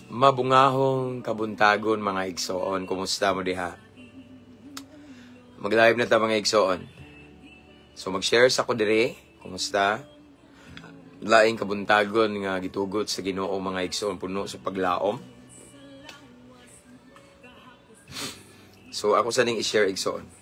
Mabungahong kabuntagon mga igsoon. Kumusta mo diha? Mag-live na ta mga igsoon. So mag-share sa ko dire. Kumusta? Laing kabuntagon nga gitugot sa Ginoo mga igsoon, puno sa paglaom. So ako sa ning i-share igsoon.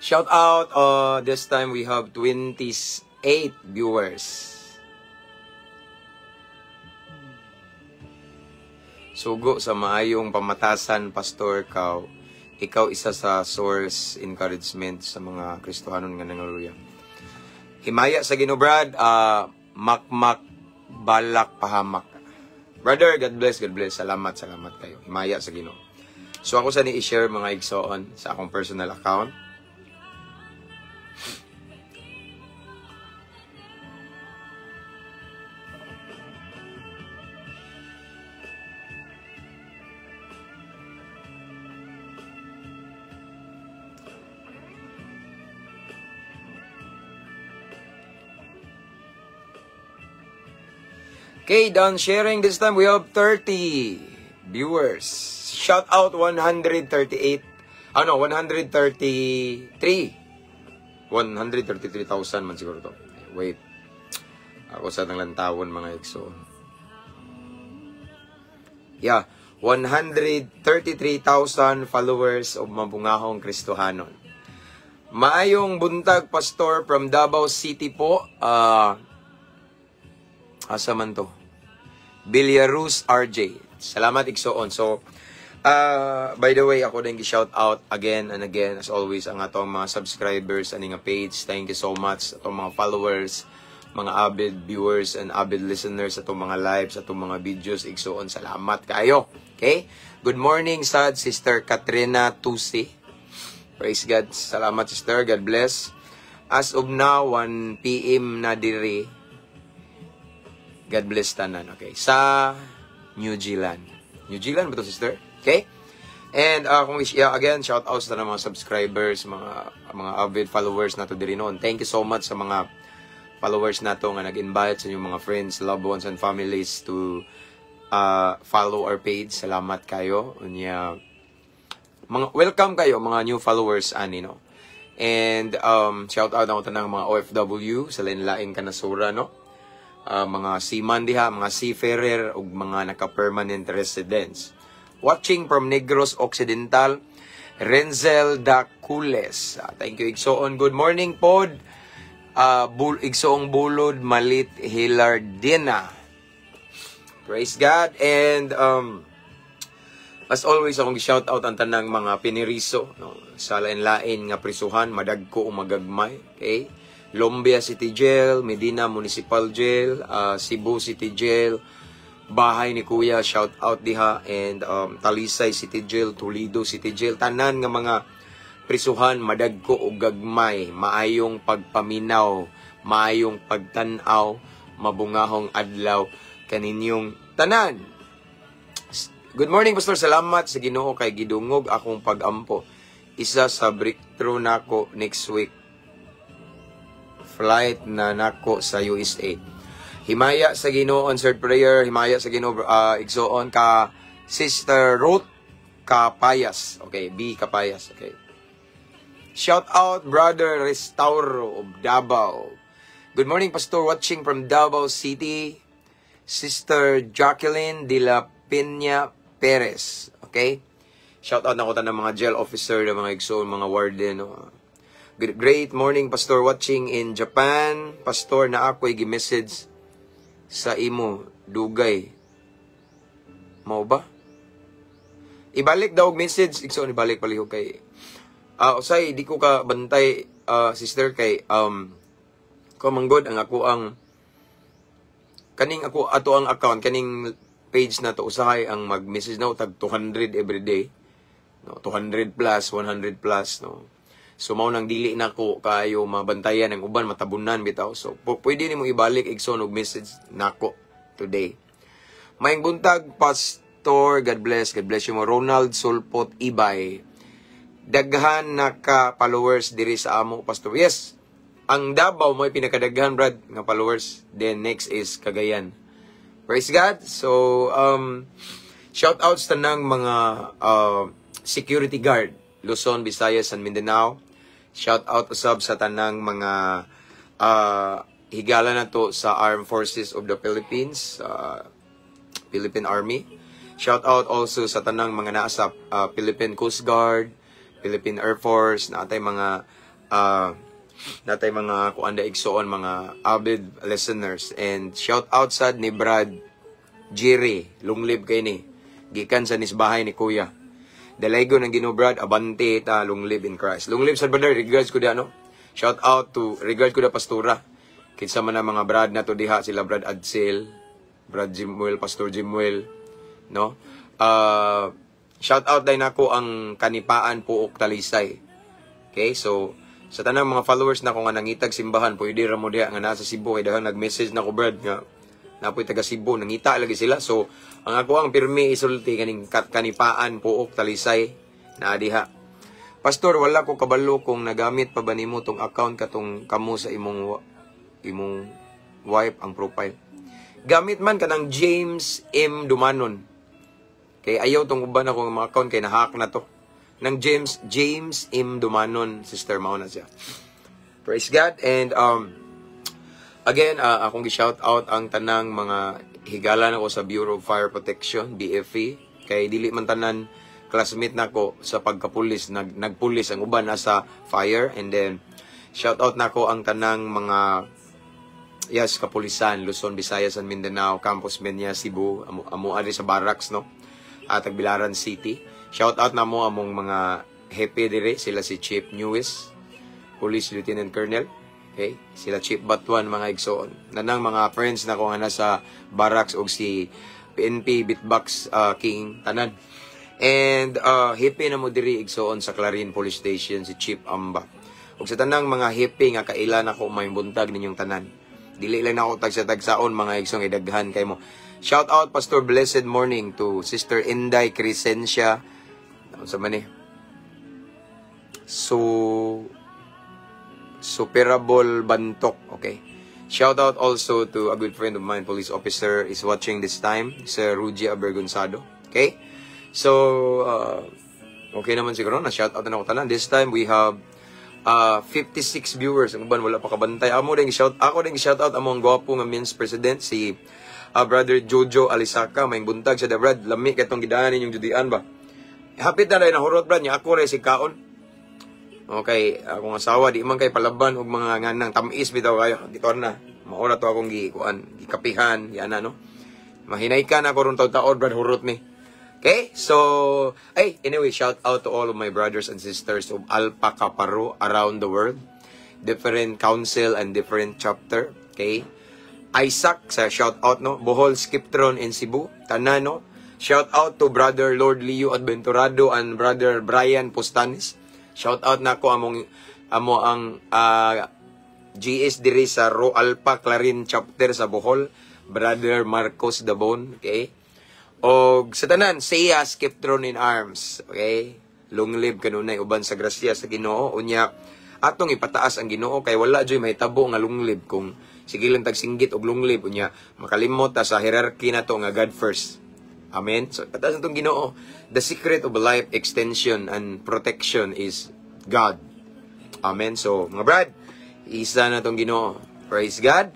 Shout out, this time we have 28 viewers. Sugo sa maayong pamatasan, Pastor Kao. Ikaw isa sa source encouragement sa mga Kristohanon nga nangaluya. Himaya sa Ginoo, Brad, makmak balak pahamak. Brother, God bless, God bless. Salamat kayo. Himaya sa Ginoo. So ako sa ni i-share mga igsoon sa akong personal account. Okay, done sharing. This time we have 30 viewers. Shout out 138. 133,000 man siguro to. Wait. Ako sa nang lantawon mga igsoon. Yeah, 133,000 followers of Mabungahong Kristohanon. Maayong buntag, Pastor, from Davao City po. Asa man to? Bilyarus RJ. Salamat igsoon. So, by the way, ako din gi-shout out again and again as always ang atong mga subscribers ani nga page. Thank you so much atong mga followers, mga avid viewers and avid listeners atong mga lives, atong mga videos igsoon. Salamat kayo. Okay? Good morning sad Sister Katrina Tusi. Praise God. Salamat sister. God bless. As of now 1 PM na diri. God bless tanan. Okay. Sa New Zealand. New Zealand ba ito, sister? Okay? And kung again, shout out sa mga subscribers, mga avid followers nato diri noon. Thank you so much sa mga followers nato nga nag-invite sa inyong mga friends, loved ones, and families to follow our page. Salamat kayo. Unya, welcome kayo, mga new followers, ani, no? And shout out ako tanang mga OFW sa lain-laing kanasura, no? Mga seaman diha, mga seafarer ug mga naka-permanent residents. Watching from Negros Occidental, Renzel Dacules. Thank you igsoon. Good morning pod. Igsoong Bulod Malit Hilardina. Praise God. And as always akong shout out ang tanang mga piniriso, no, sa lain-lain nga prisuhan, madagko o magagmay. Okay? Lombia City Jail, Medina Municipal Jail, Cebu City Jail, bahay ni Kuya, shout out diha, and Talisay City Jail, Toledo City Jail, tanan nga mga prisuhan, madagko o gagmay, maayong pagpaminaw, maayong pagtanaw, mabungahong adlaw kaninyong tanan. Good morning, Pastor. Salamat sa Ginoo kay gidungog akong pagampo. Isa sa breakthrough nako next week. Flight na nako sa USA. Himaya sa Ginoo, answered prayer. Himaya sa Ginoo, igsoon ka Sister Ruth Kapayas. Okay, B Kapayas. Okay. Shout out Brother Restauro of Davao. Good morning, Pastor, watching from Davao City. Sister Jacqueline de la Peña Perez. Okay? Shout out na ko ng mga jail officer, ng mga igsoon, mga warden. No? Great morning, Pastor, watching in Japan. Pastor, na ako'y gi-message sa imo, dugay. Mao ba? Ibalik daw message, igsoon, ibalik palihog kay... usay, di ko ka bantay, sister, kay... Kumanggod, ang ako ang... Kaning ako, ato ang account, kaning page na to, usahay ang mag-message na tag 200 everyday. No, 200 plus, 100 plus, no. So mao nang dili na ko kayo mabantayan ang uban matabunan bitaw. So pwede nimo ibalik igsoon og message nako today. Maayong buntag, Pastor, God bless you mo. Ronald Sulpot Ibay. Daghan na ka followers diri sa amo, Pastor. Yes. Ang Davao mo pinakadaghan, brad, nga followers. Then next is Cagayan. Praise God. So shout outs tanang mga security guard, Luzon, Visayas, and Mindanao. Shout out usab sa tanang mga higala na to sa Armed Forces of the Philippines, Philippine Army. Shout out also sa tanang mga nasa Philippine Coast Guard, Philippine Air Force, natay mga kuanda igsoon, mga avid listeners. And shout out sad ni Brad Jerry, lunglib kay ni, gikan sa nisbahay ni Kuya. Dalaygo ng Ginoo, Brad, abante ta, long live in Christ. Long live sa brother, regards ko da, no? Shout out to, regards ko da Pastora. Kinsa man ang mga brad na to diha, sila Brad Adsel, Brad Jimuel, Pastor Jimuel, no? Shout out din ako ang Kanipaan Puok Talisay. Okay, so, sa tanang mga followers na ko nga nangitag simbahan, pwede ra mo diha nga nasa Cebu, kay dahil nag-message na ko, Brad, nga napoy taga Cebu, nangita lagi sila. So, ang ako ang pirmi isulti kaning Kanipaan Puok Talisay na adiha. Pastor, wala ko kabalo kung nagamit pa ba nimo tong account katong kamo sa imong wife ang profile. Gamit man kanang James M. Dumanon. Kay ayaw tong uban ako ng mga account kay nahack na to. Nang James M. Dumanon, sister mao na siya. Praise God. And again, akong gi-shout out ang tanang mga higala na ko sa Bureau of Fire Protection, BFE. Kay dili man tanan classmate nako sa pagkapulis, nagpulis ang uban nasa fire. And then shout out nako ang tanang mga kapulisan, Luzon, Visayas, and Mindanao, Campus Menya, Cebu, amo ari sa barracks, no? At Tagbilaran City. Shout out na mo among mga hepe dire, sila si Chief Newis, Police Lieutenant Colonel. Okay? Sila Chief Batuan, mga igsoon. Nanang mga friends na ko nga nasa barracks o si PNP Beatbox King tanan. And hippie na mo diri igsoon sa Clarin Police Station si Chief Amba. Ug sa tanang mga hippie nga kailan ako may buntag ninyong tanan. Dili lang ako tagsa-tagsaon mga igsoon idaghan kay mo. Shout out Pastor, blessed morning to Sister Inday Crescencia. Sa man Superable Bantok, okay? Shout out also to a good friend of mine, police officer, is watching this time, Sir Rudy Abergonzado, okay? So, okay naman siguro na shout out na ako tanan. This time we have 56 viewers. Ang uban wala pa kabantay. Ako din shout out among gwapo nga men's president si Brother Jojo Alisaka, may buntag sa Brad, lami katong gidaan ninyong judian ba? Hapit na rin nahurot, Brad, niya ako rin si Kaon. Okay, akong asawa, di man kay palaban og mga nganang tamis bitaw kayo. Dito na, maura to akong gikapihan, yan no? Mahinay ka na ako ron taon, Brad, hurot ni. Okay, so, anyway, shout out to all of my brothers and sisters of Alpha Kaparo around the world. Different council and different chapter, okay? Isaac, sa shout out, no? Bohol Skiptron in Cebu, tanan, no? Shout out to Brother Lord Leo Adventurado and Brother Brian Postanis. Shout out na ko amo ang GS diri sa Ro Alpha Clarin chapter sa Bohol, Brother Marcos Dabon, okay? O sa tanan, Seiya Skiptron in Arms, okay? Long live kanunay uban sa grasya sa Ginoo. Unya atong ipataas ang Ginoo kay wala joy mahitabo nga long live kung sige lang tagsinggit og long live. Unya makalimot ta sa hierarchy na to nga God first. Amen. So, pataas itong Ginoo. The secret of life extension and protection is God. Amen. So, mga brad, isa na itong Ginoo. Praise God.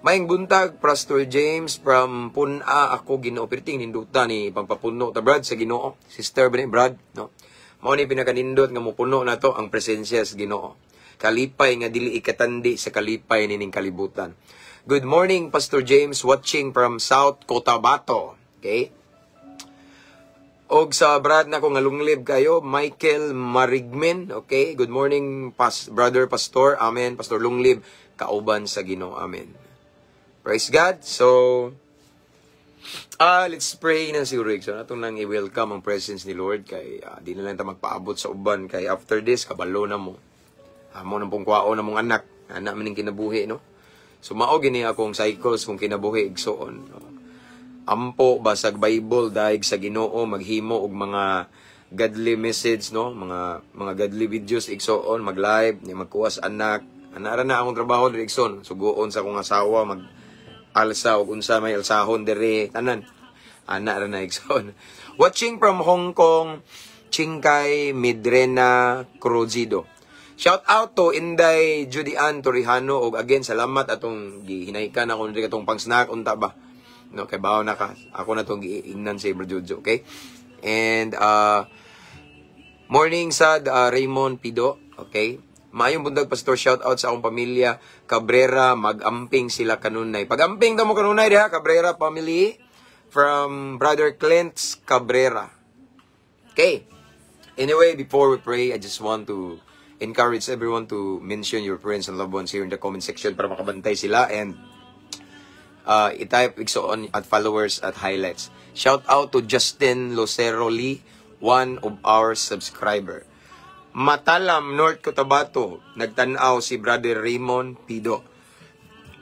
Maing buntag, Pastor James from Puna ako Ginoo. Perting ninduta ni pagpapuno ta Brad sa Ginoo. Sister ba ni Brad, no? Mao ni pinakanindot nga mopuno na to ang presensya sa Ginoo. Kalipay nga dili ikatandi sa kalipay nining kalibutan. Good morning, Pastor James, watching from South Cotabato. Okay? Og sa Brad na ko nga lunglib kayo, Michael Marigmen. Okay? Good morning, Brother Pastor. Amen. Pastor Lunglib, kauban sa Ginoo. Amen. Praise God. So, let's pray na siguro. So, natong nang i-welcome ang presence ni Lord kay di na lang ta magpaabot sa uban kay after this kabalo na mo. Amo nang pong kwao na mong anak maning kinabuhi, no? So mao gini akong cycles kung kinabuhi igsoon. Ampo basag Bible daig sa Ginoo maghimo og mga godly message, no? Mga godly videos igsoon, mag-live, magkuwas anak. Anara na akong trabaho diri igsoon. Suguon sa akong asawa alsa og unsa may alsahon diri tanan ana ra na igsoon. Watching from Hong Kong, Chingkay Midrena Cruzido. Shout out to Inday Judian Torrijano og again salamat atong gihinaykan ako diri katong pang-snack unta ba. No kay bawo na ka. Ako na tong giingnan sa Bro Jojo, okay? And morning sa Raymond Pido, okay? Maayong bundag Pastor, shout out sa akong pamilya Cabrera, mag-amping sila kanunay. Pag-amping daw mo kanunay diha, Cabrera family from Brother Clint Cabrera. Okay. Anyway, before we pray, I just want to encourage everyone to mention your friends and loved ones here in the comment section para makabantay sila and i-type igsoon at followers at highlights. Shout out to Justin Lucero Lee, one of our subscriber. Matalam, North Cotabato, nagtanaw si Brother Raymond Pido.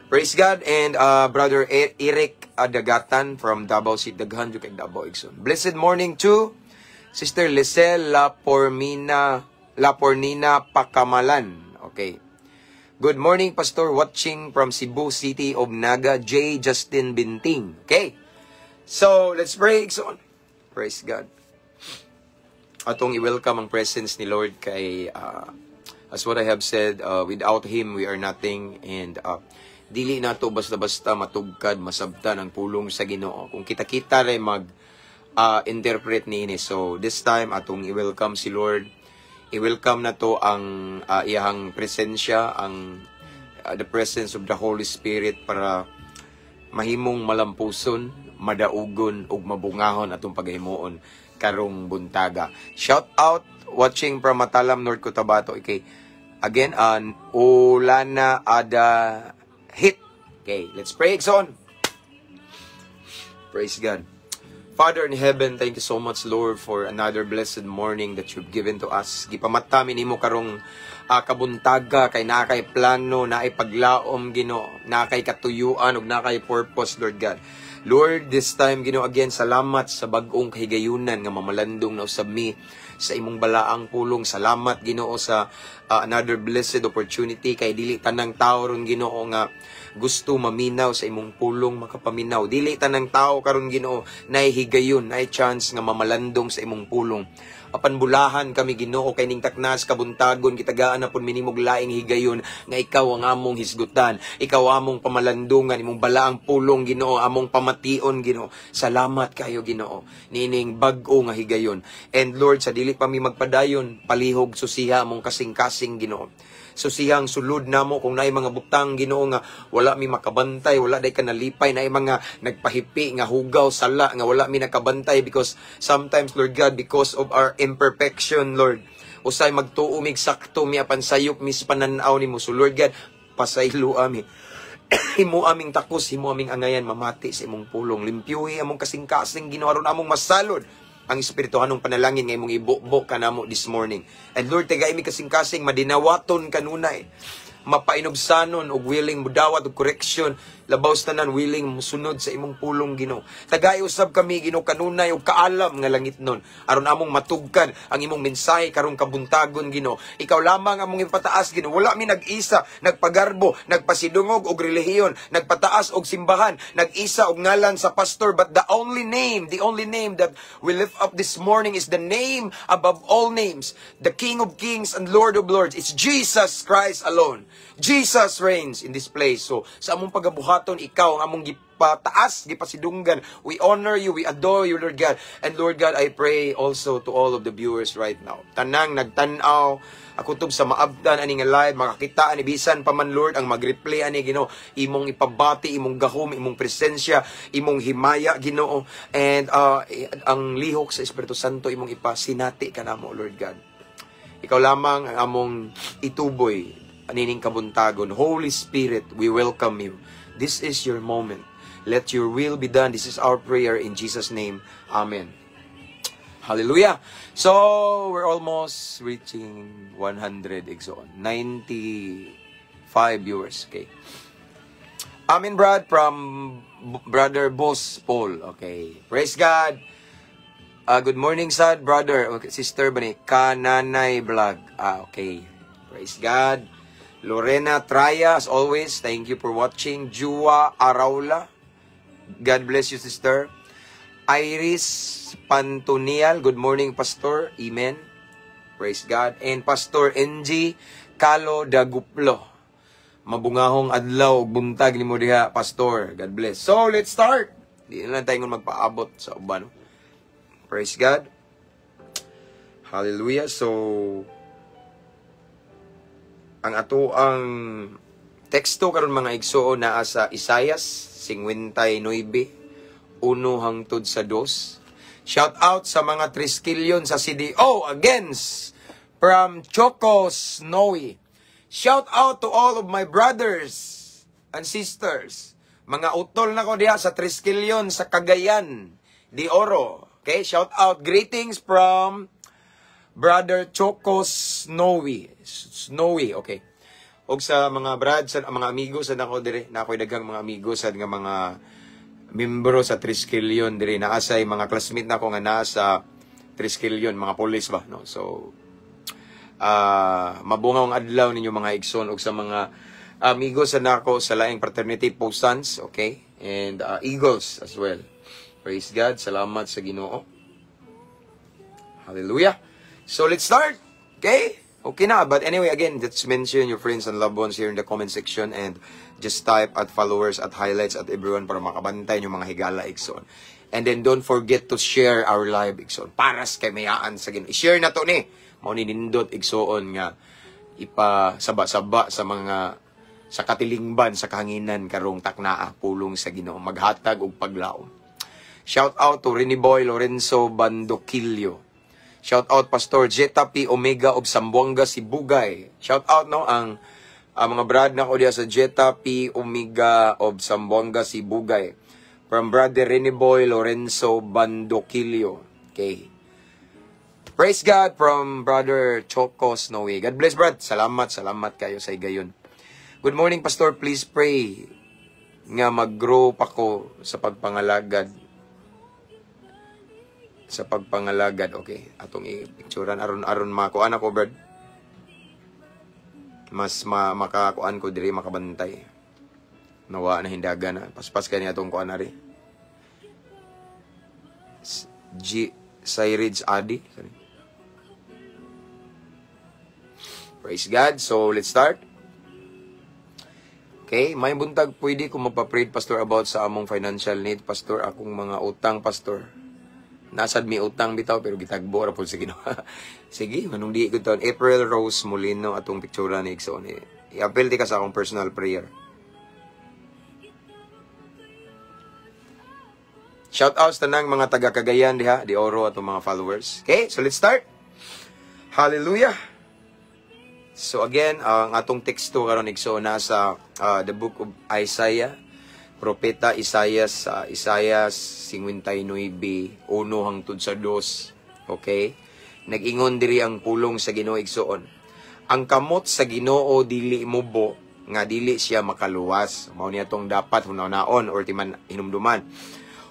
Praise God. And Brother Eric Adagatan from Davao City, Daghan kay Davao Igsoon. Blessed morning to Sister Lisel Lapornina Pakamalan. Okay. Good morning, Pastor, watching from Cebu City of Naga, J. Justin Binting. Okay. So, let's pray Igsoon. Praise God. Atong i-welcome ang presence ni Lord kay as what I have said, without Him we are nothing, and dili nato basta-basta matugkad masabtan ang pulong sa Ginoo kung kita-kita ray interpret niini. So this time atong i-welcome si Lord, i-welcome nato ang iyang presensya, ang the presence of the Holy Spirit para mahimong malampuson, madaugon ug mabungahon atong paghimuon karong buntaga. Shout out watching from Matalam, North Cotabato. Okay. Again, Ulana Ada Hit. Okay, let's pray. Exon. Praise God. Father in heaven, thank you so much, Lord, for another blessed morning that you've given to us. Gipamatamin nimo karong kabuntaga kay nakay plano, naay paglaom Ginoo, nakay katuyuan ug nakay purpose, Lord God. Lord, this time, Ginoo, again, salamat sa bag-ong kahigayunan nga mamalandong na usab mi sa imong balaang pulong. Salamat, Ginoo, sa another blessed opportunity kay dili tanang tao ron, Ginoo, nga gusto maminaw sa imong pulong makapaminaw. Dili tanang tao karon, Ginoo, naay higayon, naay chance nga mamalandong sa imong pulong. Apan bulahan kami, Ginoo, kay ning taknas kabuntagon kitagaan na pud minimog laing higayon nga ikaw ang among hisgutan, ikaw among pamalandungan, imong balaang pulong, Ginoo, among pamation, Ginoo. Salamat kayo, Ginoo, nining bag-o nga higayon. And Lord, sa dili pa mi magpadayon, palihog susiha among kasing-kasing, Ginoo. Susihang sulod namo kung naay mga butang, Ginoo, nga wala mi makabantay, wala day kanalipay, naay mga nagpahipi nga hugaw sala nga wala mi nakabantay, because sometimes, Lord God, because of our imperfection, Lord, usay magtuo mig sakto mi apan sayop mis pananaw nimo. So Lord God, pasaylo ami himo aming takos, himo aming angayan mamati sa imong pulong. Limpyuhi among kasing-kasing, Ginoo, aron among masalod ang espirituhanong panalangin nga imong ibo kanamo this morning. And Lord, tagay mi kasing-kasing madinawaton kanunay, mapainobsanon og willing mudawat og correction, labaw tanan willing musunod sa imong pulong, Ginoo. Tagay usab kami, Ginoo, kanunay og kaalam nga langit nun aron among matugkad ang imong mensahe karong kabuntagon, Ginoo. Ikaw lamang among ipataas, Ginoo. Wala mi nag-isa, nagpagarbo, nagpasidungog og relihiyon, nagpataas og simbahan, nag-isa og ngalan sa pastor, but the only name that we lift up this morning is the name above all names, the King of Kings and Lord of Lords. It's Jesus Christ alone. Jesus reigns in this place. So sa among pagabuhat gipabuhaton, ikaw ang among gipataas, gipasidunggan. We honor you, we adore you, Lord God. And Lord God, I pray also to all of the viewers right now. Tanang nagtanaw, ako tub sa maabdan ani nga live, makakita ani bisan pa man Lord ang mag-replay ani Ginoo, imong ipabati, imong gahom, imong presensya, imong himaya Ginoo, and ang lihok sa Espiritu Santo imong ipasinati kanamo Lord God. Ikaw lamang ang among ituboy anining kabuntagon. Holy Spirit, we welcome you. This is your moment. Let your will be done. This is our prayer in Jesus' name. Amen. Hallelujah. So, we're almost reaching 100 exon. 95 viewers. Okay. Amen, Brad, from Brother Boss Paul. Okay. Praise God. Good morning, sad brother. Okay, sister ba ni? Kananay Vlog. Okay. Praise God. Lorena Traya, as always, thank you for watching. Jua Araula. God bless you, sister. Iris Pantunial, good morning, Pastor. Amen. Praise God. And Pastor NG Kalo Daguplo. Mabungahong adlaw, buntag ni mo diha, Pastor. God bless. So, let's start. Di na lang tayo magpaabot sa uban. Praise God. Hallelujah. So, ang ato ang teksto karon mga igsuo naa sa Isaias 59:1 hangtod sa 2. Shout out sa mga triskilyon sa CDO against from Choco Snowy. Shout out to all of my brothers and sisters. Mga utol na ko diha sa triskilyon sa Cagayan de Oro. Okay, shout out. Greetings from Brother Choco Snowy. Snowy, okay. Og sa mga brads, sa mga amigos sa nako dire, na ako'y daghang mga amigos sa nga mga membro sa Triskelion dire, naasay mga classmate na ko nga naa sa Triskelion, mga police ba, no? So mabungawng adlaw ninyo mga igsoon og sa mga amigos sa nako sa laing fraternity Posans, okay? And Eagles as well. Praise God, salamat sa Ginoo. Hallelujah. So let's start. Okay? Okay na. But anyway, again, let's mention your friends and loved ones here in the comment section and just type at followers at highlights at everyone para makabantay yung mga higala, Ikson. And then don't forget to share our live, Ikson. Paras kay mayaan sa Ginoo. I-share na to ni. Mao ni nindot, Iksoon, nga ipasaba-saba sa mga sa katilingban, sa kahanginan karong taknaa, pulong sa Ginoo. Maghatag og paglaom. Shout out to Rene Boy Lorenzo Bandoquillo. Shout out Pastor Jetta P. Omega of Zamboanga, Sibugay. Shout out no ang mga brad na ko diya sa Jetta P. Omega of Zamboanga, Sibugay. From Brother Rene Boy Lorenzo Bandoquillo. Okay. Praise God from Brother Choco Snowy. God bless, Brad. Salamat kayo sa igayon. Good morning, Pastor. Please pray nga mag-grow pa ko sa pagpangalagad. Sa pagpangalagad, okay. Atong i-picturean aron makuan ako, Brad. Mas makakuan ko diri, makabantay. Nawa na hindaga na. Paspas kaya niya itong kuan na rin. Cyrage Adi. Sorry. Praise God. So, let's start. Okay, may buntag pwede ko magpa-pray, Pastor, about sa among financial need, Pastor. Akong mga utang, Pastor. Nasad mi utang bitaw pero gitagbo ra pud sa Ginoo. Sige, manung di gud taon. April Rose Molino atong picture ni Ikson. I-appel di ka sa akong personal prayer. Shout outs tanang mga taga Cagayan diha, di Oro atong mga followers. Okay, so let's start. Hallelujah. So again, ang atong teksto karon Ikson nasa the book of Isaiah. Propeta Isaias, Isaias 59:1 hangtod sa 2. Okay? Nag-ingon diri ang pulong sa Ginoo igsoon. Ang kamot sa Ginoo dili mubo nga dili siya makaluwas. Mao niya tong dapat hunahon or timan hinumduman.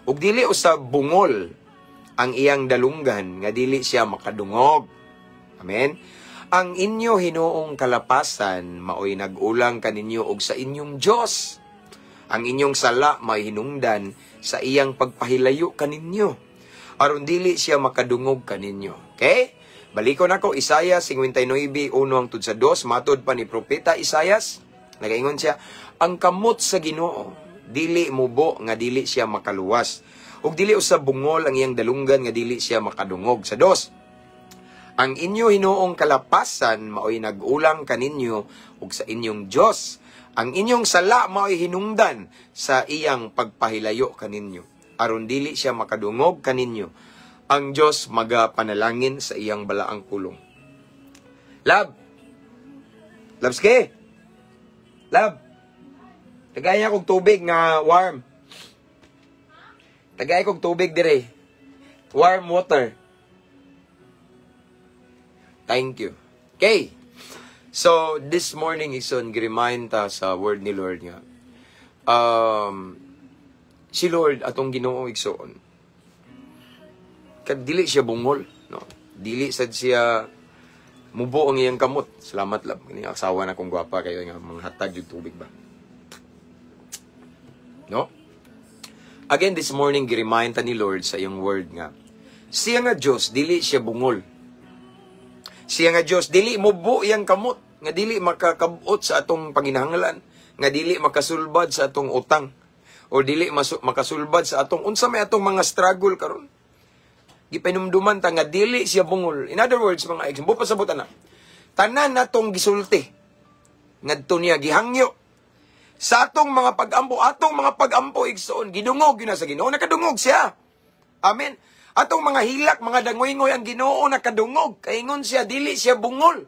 Ug dili usab bungol ang iyang dalunggan nga dili siya makadungog. Amen. Ang inyo hinuong kalapasan maoy nag-ulang kaninyo og sa inyong Dios. Ang inyong sala may hinungdan sa iyang pagpahilayo kaninyo. Aron dili siya makadungog kaninyo. Okay? Balikon ako, Isaiah 59:1 hangtod sa 2, matod pa ni Propeta Isaias. Nagaingon siya, ang kamot sa Ginoo dili mubo nga dili siya makaluwas. Ug dili usab bungol ang iyang dalunggan nga dili siya makadungog. Sa 2, ang inyo hinuong kalapasan mao'y nag-ulang kaninyo ug sa inyong Dios. Ang inyong sala mao'y hinungdan sa iyang pagpahilayo kaninyo. Aron dili siya makadungog kaninyo. Ang Dios magapanalangin sa iyang balaang pulong. Love. Labske. Love. Tagay kog tubig nga warm. Tagay kog tubig dire. Warm water. Thank you. Okay. So, this morning, igsoon, girimahin ta sa word ni Lord nga. Si Lord, atong Ginoo igsoon. Dili siya bungol. No? Dili sad siya mubo ang iyang kamot. Salamat lang. Kini asawa na kong gwapa kayo nga mga hatag yung tubig ba. No? Again, this morning, girimahin ta ni Lord sa iyong word nga. Siya nga Diyos, dili siya bungol. Siya nga Diyos, dili mubo iyang kamot, nga dili makakabot sa atong panginahanglan, nga dili makasulbad sa atong utang, o dili makasulbad sa atong, unsa may atong mga struggle karon. Gipanumduman ta nga dili siya bungol. In other words, mga example, pasabutan na, tanan natong gisulti, ngadto niya gihangyo, sa atong mga pagampo, igsoon, gidungog yun na sa Ginoo, nakadungog siya. Amen. Atong mga hilak, mga dangoy-ngoy ang Ginoo nakadungog. Kaingon siya, dili siya bungol.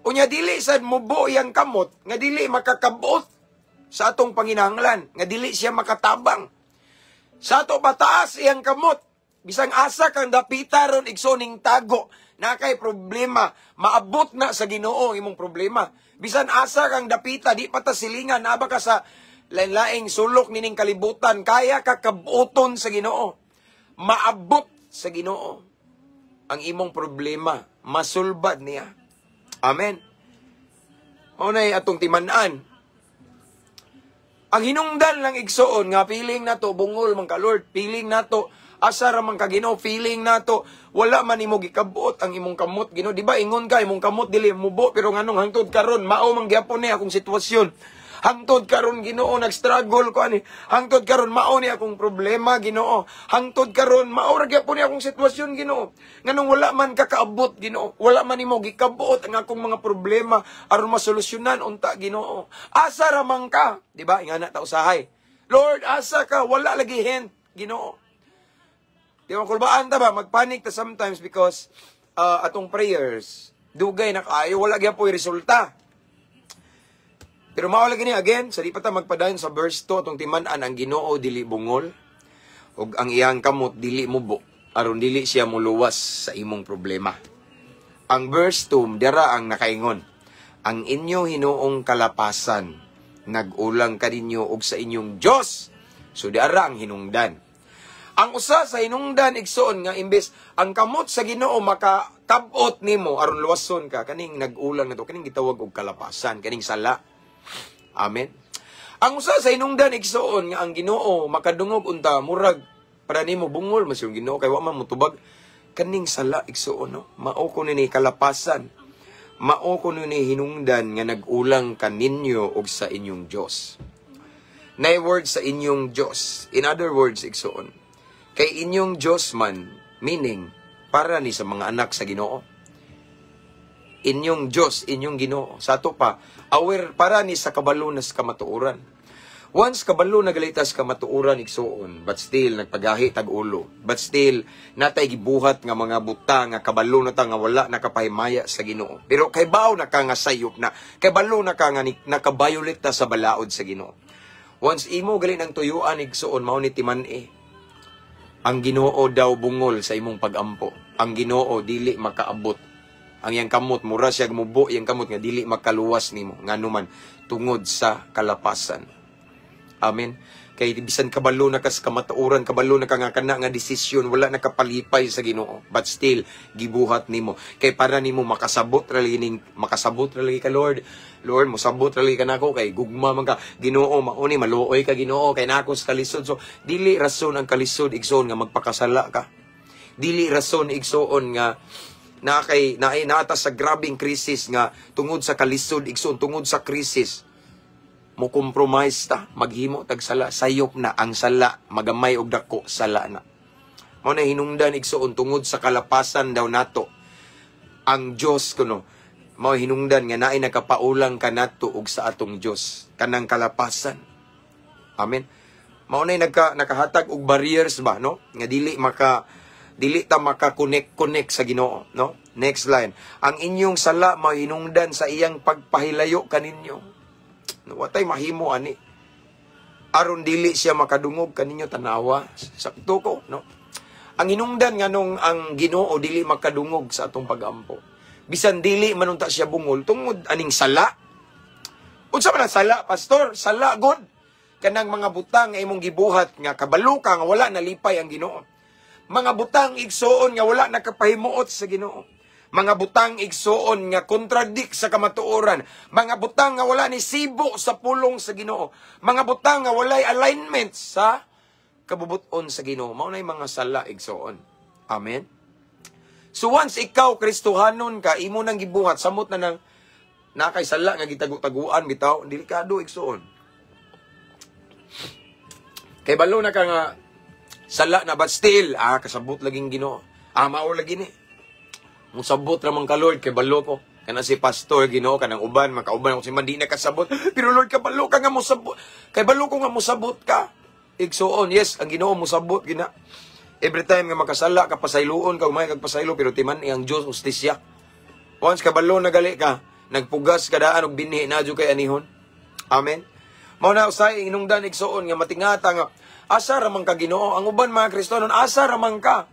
Unya dili sad mubo iyang kamot, nga dili makakabot sa atong panginahanglan, nga dili siya makatabang. Sa ato pataas iyang kamot, bisang asa kang dapita ron igsoning tago, na kay problema, maabot na sa Ginoo imong problema. Bisan asa kang dapita, di pata silingan, naba ka sa lain-laing sulok nining kalibutan, kaya kakabuton sa Ginoo. Maabot sa Ginoo ang imong problema, masulbad niya. Amen. Maunay atong timan-an. Ang hinungdan lang igsoon nga feeling nato bungol man ka Lord, feeling nato asa ra man ka Ginoo, feeling nato wala man nimo gikabuot ang imong kamot Ginoo. Di ba ingon ka imong kamot dili mubo pero nganong hangtod karon mao man gyapon ni akong sitwasyon. Hangtod karon Ginoo nag-struggle ko ani. Hangtod karon mao ni akong problema Ginoo. Hangtod karon mao ra gyapon ni akong sitwasyon Ginoo. Nganong wala man kakaabot Ginoo. Wala man nimo gikabuot ang akong mga problema aron masolusyonan unta Ginoo. Asa ra man ka, di ba? Ingana ta usahay. Lord, asa ka? Wala lagi hint Ginoo. Di ba kulbaan ta ba magpanic ta sometimes because atong prayers dugay na kaayo wala gyapon resulta. Pero mao lagi ni again, sa di pa ta magpadayon sa verse 2, atong timan-an ang Ginoo dili bungol, ug ang iyang kamot dili mubo, aron dili siya muluwas sa imong problema. Ang verse 2, dira ang nakaingon, ang inyo hinuong kalapasan, nag-ulang kaninyo ug sa inyong Dios. So dira ang hinungdan. Ang usa sa hinungdan igsoon nga imbes ang kamot sa Ginoo makakabot nimo aron luwason ka, kaning nag-ulang nato, kaning gitawag og kalapasan, kaning sala. Amen. Ang usa sa hinungdan igsoon nga ang Ginoo makadungog unta murag para nimo bungol mas yung Ginoo kay wa man mutubag kaning sala igsoon no. Mao ko ni kalapasan. Mao ko ni hinungdan nga nag-ulang kaninyo og sa inyong Dios. Nay word sa inyong Dios. In other words igsoon kay inyong Dios man meaning para ni sa mga anak sa Ginoo. Inyong Diyos, inyong Ginoo. Sa ato pa, aware para ni sa kabalo na sa kamatuuran. Once kabalo na galitas kamatuuran igsoon, but still nagpagahi tag-ulo. But still natay gibuhat nga mga buta nga kabalo na ta nga wala nakapahimaya sa Ginoo. Pero kay baw na ka nga sayop na, kay balo na ka nga nakabayulit ta sa balaod sa Ginoo. Once imo gali ng tuyuan igsoon mao ni timan-e. Ang Ginoo daw bungol sa imong pagampo. Ang Ginoo dili makaabot. Ang iyang kamot, mura siya mubo, iyang kamot nga dili makaluwas nimo, nganuman tungod sa kalapasan. Amen. Kay bisan kabalo na kas kamatuuran, kabalo na ka nga kana nga desisyon, wala nakapalipay sa Ginoo, but still gibuhat nimo. Kay para nimo makasabot ra lagi ka Lord. Lord, mosabot ra lagi ka nako kay gugma man ka Ginoo, mauni maluoy ka Ginoo kay nako sa kalisod. So dili rason ang kalisod igsoon nga magpakasala ka. Dili rason igsoon nga naatas sa grabing krisis nga tungod sa kalisod igsoon tungod sa krisis mo compromise ta, maghimo tag sala, sayop na ang sala, magamay og dako sala na. Mao na hinungdan igsoon tungod sa kalapasan daw nato. Ang Dios kuno mao hinungdan nga naay nakapaulang kanato og sa atong Dios kanang kalapasan. Amen. Mao na nakahatag og barriers ba, no? Nga dili ta maka-connect sa Ginoo, no? Next line. Ang inyong sala mao hinungdan sa iyang pagpahilayo kaninyo. No, watay mahimo ani. Aron dili siya makadungog kaninyo tanawa. Sakto ko, no? Ang hinungdan nganong ang Ginoo dili makadungog sa atong pag-ampo. Bisan dili manunta siya bungol tungod aning sala. Unsa man ang sala, pastor? Sala god. Kanang mga butang nga imong gibuhat nga kabalo ka nga wala nalipay ang Ginoo. Mga butang igsoon nga wala nakapahimuot sa Ginoo. Mga butang igsoon nga kontradik sa kamatuoran. Mga butang nga wala ni sibo sa pulong sa Ginoo. Mga butang nga walay alignment sa kabubuton sa Ginoo. Mao nay mga sala igsoon. Amen. So once ikaw Kristohanon ka, imo nang gibuhat samot na nang nakay sala nga gitagu-taguan bitaw, delikado igsoon. Kay balo na ka nga sala na but still, kasabot laging Ginoo. Mao lagi ni. Musabot ramang ka Lord kay balo ko. Kana si pastor Ginoo kanang uban, makauban ako si mandi na kasabot. Pero Lord ka balo ka nga musabot. Kay balo ko nga musabot ka. Igsoon, yes, ang Ginoo musabot gina. Every time nga makasala ka pasayloon ka, umay kag pasaylo pero timan ang Dios ustisya. Once ka balo na gali ka, nagpugas ka daan og binhi na jud kay anihon. Amen. Mao na usay inungdan igsoon nga matingata nga asa raman ka Ginoo. Ang uban mga Kristohanon asa raman ka.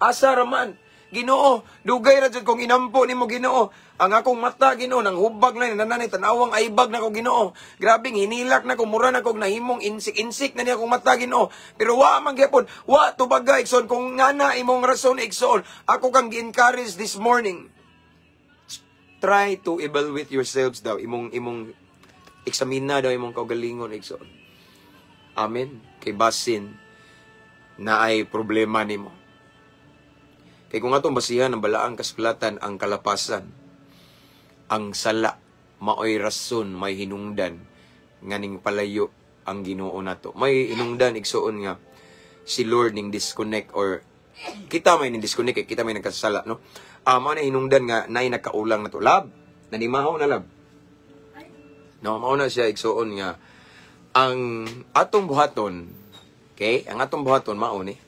Asa raman. Ginoo, dugay ra jud kong inampo nimo Ginoo. Ang akong mata Ginoo nang hubag na nananay tanawang aibag na ko Ginoo. Grabing hinilak na ko mura na kog nahimong insik-insik na niya akong mata Ginoo. Pero wa man gyapon, wa tubagay igsoon kung ngana imong rason igsoon. Ako kang gi-encourage this morning. Try to evaluate yourselves daw imong eksamina daw imong kaugalingon igsoon. Amen. Kay basin na ay problema nimo. Kay kung atong basihan ang balaang kasulatan ang kalapasan, ang sala maoy rason may hinungdan nganing palayo ang Ginoo nato. May hinungdan igsoon nga si Lord ning disconnect or kita may ning disconnect kita may nagkasala, no? Mao na hinungdan nga nay nakaulang nato. Lab, nanimahaw na lab. No, mao na siya igsoon nga ang atong buhaton, okay? Ang atong buhaton mao ni.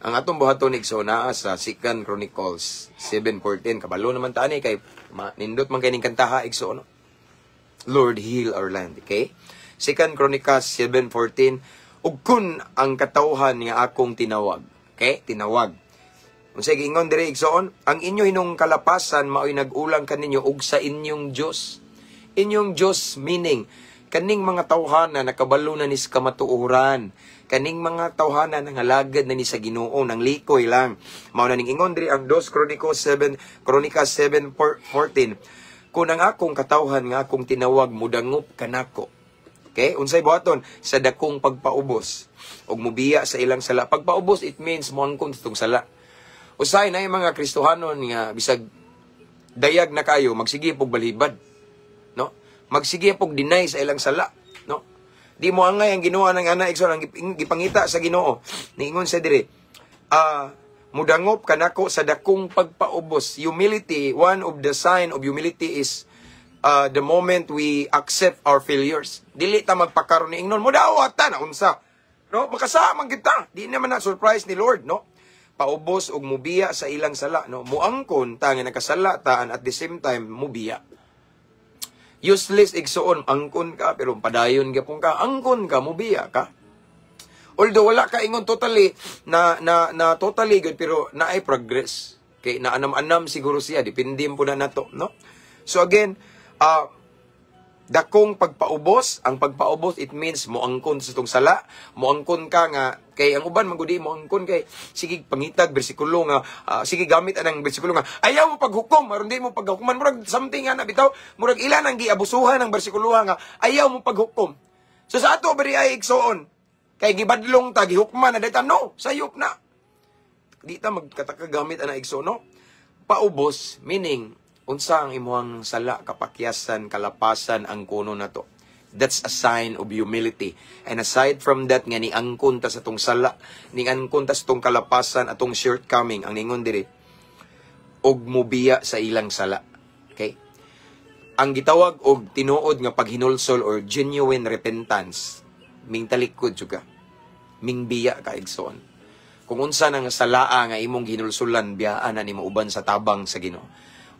Ang atong buhaton igsoon naa sa 2 Chronicles 7:14. Kabalo naman ta ani kay nindot man kay ning kantaha igsoon. Lord, heal our land, okay? 2 Chronicles 7:14. Ug kun ang katawhan nga akong tinawag, okay? Tinawag. Unsay giingon diri igsoon, ang inyo hinung kalapasan maoy nag-ulang kaninyo ug sa inyong Dios. Inyong Diyos, meaning, kaning mga tawhana nakabalo na ni sa kamatuoran. Kaning mga tawhana nangalagad na ni sa Ginoo, nang likoy lang. Mao na ning ingon diri ang 2 Chronicles 7:14. Kung ang akong katawhan nga akong tinawag mudangop kanako. Okay? Unsay buhaton? Sa dakong pagpaubos. Og mubiya sa ilang sala. Pagpaubos, it means moangkon itong sala. Usay na yung mga Kristohanon nga bisag dayag na kayo, magsige pog balhibad. No? Magsige pog deny sa ilang sala, no? Di mo angay ang ginawa ng ana igsoon ang gipangita sa Ginoo. Niingon sa dire, mudangop kanako sa dakong pagpaubos. Humility, one of the sign of humility is the moment we accept our failures. Dili ta magpakaron ni ingnon, mudawat ta na unsa. No? Makasama kita. Di naman na surprise ni Lord, no? Paubos og mubiya sa ilang sala, no? Muangkon ta nga nakasala ta and at the same time mubiya. Useless igsoon, angkon ka, pero padayon gyapon ka, angkon ka, mubiya ka. Although wala ka ingon totally, na totally good, pero naay progress. Okay, naanam-anam siguro siya, depende po na nato, no? So again, dakong pagpaubos, ang pagpaubos, it means moangkon sa itong sala, moangkon ka nga, kay ang uban magudi moangkon kay, sige pangitag, bersikulo nga, sige gamit anang bersikulo nga, ayaw mo paghukom, maron di mo paghukuman, murag something nga na bitaw, murag ilan ang giabusuhan ng bersikulo nga, ayaw mo paghukom. So sa ato, bari ay igsoon, kay gibadlong ta, gihukman na data, no, sayop na. Di ta magkataka gamit ana igsoon, no? Paubos, meaning, unsa ang imuhang sala, kapakyasan, kalapasan ang kuno na to. That's a sign of humility. And aside from that, nga niangkon ta sa tong sala, niangkon ta sa tong kalapasan, atong shortcoming, ang ningon diri, og mubiya sa ilang sala. Okay? Ang gitawag og tinuod nga paghinulsol or genuine repentance, ming talikod juga. Ming biya ka igsoon. Kung unsa nang salaa nga imong ginulsulan, biyaan na nimo uban sa tabang sa Ginoo.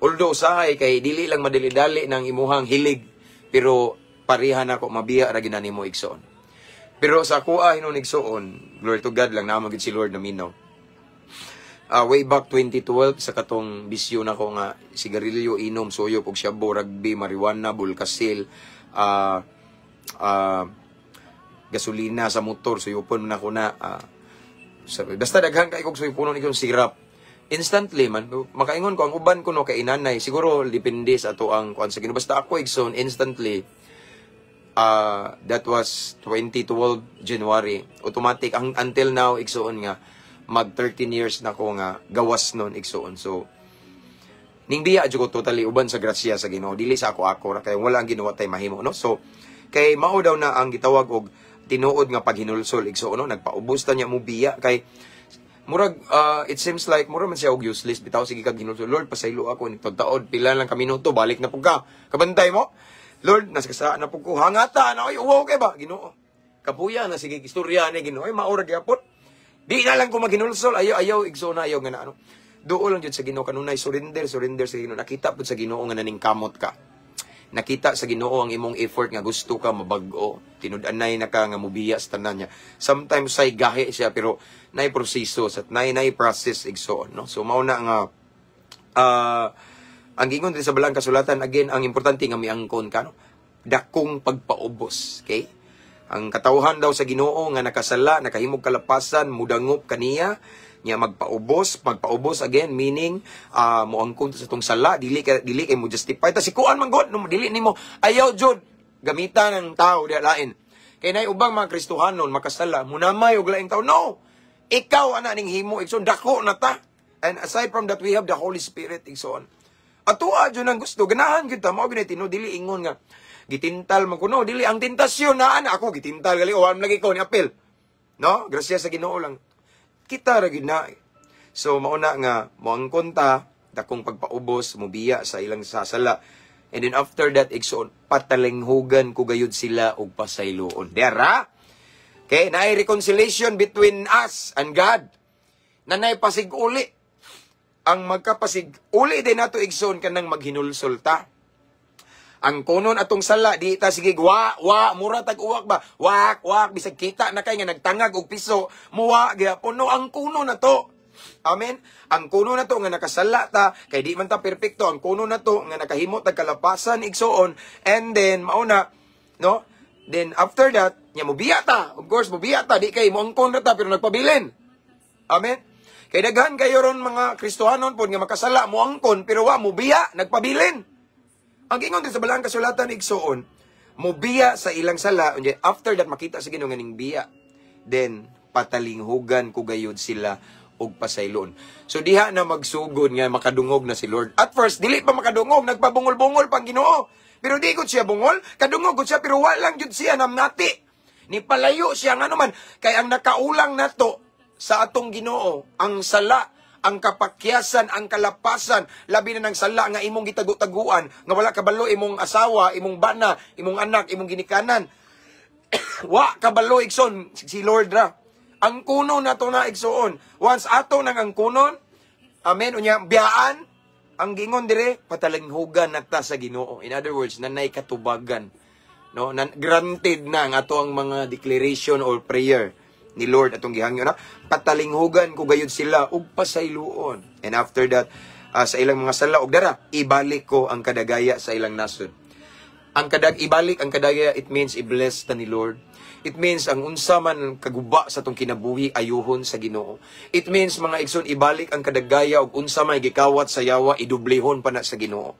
Although usahay kay dili lang madili-dali ng imuhang hilig, pero parihan ako mabiya ra ginani mo igsoon. Pero sa kuha hinon igsoon, glory to God lang na magid si Lord na minaw. Way back 2012 sa katong bisyo nako nga sigarilyo, inom, suyop og shabu, rugby, marijuana, bulkasil, gasolina sa motor, suyupon na ko na basta daghan kay kog suyuponon ikong sirap. Instantly man makaingon ko ang uban ko no kay inanay, siguro depende sa ato ang kuan sa Ginoo. Basta ako igsoon instantly. That was 2012 January. Automatic until now igsoon nga mag 13 years na ko nga gawas nun igsoon. So ning biya jud ko totally uban sa grasya sa Ginoo. Dili sa ako ra kay wala ang ginawa tay mahimo no. So kay mao daw na ang gitawag og tinuod nga paghinulsol igsoon no. Nagpaubos ta niya mo biya kay murag it seems like mura man siya og useless bitaw sige kag hinulsol. Lord pasaylo ako ni taod pila lang ka minuto balik na pug ka. Kabantay mo. Lord, nasa na po ko, hangata na, ay, uwaw kay ba? Ginoo. Kapuya na, sige, istorya ni Ginoo. Ay, maura gyapon. Di na lang ko maginulsol, ayaw, igso na, ayaw nga na, ano. Doon lang dyan sa Ginoo, kanunay, surrender sa Ginoo. Nakita po sa Ginoo nga naning kamot ka. Nakita sa Ginoo ang imong effort nga gusto ka mabag-o. Tinud-anay na ka nga mubiya sa tanan niya. Sometimes say gahi siya, pero nay proseso, at nay process, igsoon, no? So, mauna nga, ang gingon din sa balang kasulatan, again, ang importante nga miangkon ka, no? Dakong pagpaubos, okay? Ang katawhan daw sa Ginoo nga nakasala, nakahimog kalapasan, mudangop kaniya, niya magpaubos again, meaning, moangkon sa itong sala, dili kay mo justify. Ta si kuan man God, no, dili nimo ayaw jud gamitan ng tao, di alain. Kay nay ubang mga Kristohanon, makasala, munamay og laing tao, no! Ikaw, ana ning himo, igsoon, dako na ta. And aside from that, we have the Holy Spirit, igsoon. Ato adyo nang gusto ganahan kita mao gani tino dili ingon nga gitintal man kuno dili ang tentasyon na ana ako gitintal gali o lagi ko ni apel no grasya sa Ginoo lang kita ra gid na. So mauna nga moangkon ta dakong pagpaubos mubiya sa ilang sasala and then after that igsoon patalinghugan ko gayud sila og pasayloon dera. Okay, naay reconciliation between us and God. Nanay pasig-uli. Ang magkapasig, uli din nato igsoon kanang maghinulsol ta. Ang kunon atong sala, di ta sige, mura tag-uwak ba? Wak, bisag kita na kay nga nagtangag og piso, muwa, gyapon no, ang kuno na to. Amen? Ang kuno na to nga nakasala ta, kay di man ta perfecto, ang kuno na to nga nakahimo tag kalapasan igsoon, and then, mauna, no? Then, after that, nya mubiya ta. Of course, mubiya ta, di kay mo angkon na ta, pero nagpabilin. Amen? Kay daghan kayo ron mga Kristohanon po nga makasala mo angkon pero wa mo biya nagpabilin. Ang gingon din sa balang kasulatan igsoon, mo biya sa ilang sala unya after that makita sa Ginoo nga ning biya. Then patalinghugan ko gayud sila og pasaylon. So diha na magsugod nga makadungog na si Lord. At first dili pa makadungog, nagpabungol-bungol pang Ginoo. Pero di gud siya bungol, kadungog gud siya pero wa lang jud siya namnati. Ni palayo siya ngano man kay ang nakaulang nato sa atong Ginoo, ang sala, ang kapakyasan, ang kalapasan, labi na ng sala nga imong gitagu-taguan, nga wala kabalo imong asawa, imong bana, imong anak, imong ginikanan. Wa kabalo igsoon si Lord ra. Ang kuno nato na igsoon. Once ato nang ang kunon, amen, unya biyaan, ang gingon dire patalinghugan nata sa Ginoo. In other words, nanay katubagan. No, granted na ang ato ang mga declaration or prayer ni Lord atong gihangyo na patalinghugan ko gayud sila og pasayloon. And after that, sa ilang mga sala og dara ibalik ko ang kadagaya sa ilang nasod. Ang ibalik ang kadagaya, it means i-bless ta ni Lord. It means ang unsa man kaguba sa tong kinabuhi ayuhon sa Ginoo. It means mga igsoon ibalik ang kadagaya og unsa may gikawat sa yawa idublehon pa na sa Ginoo.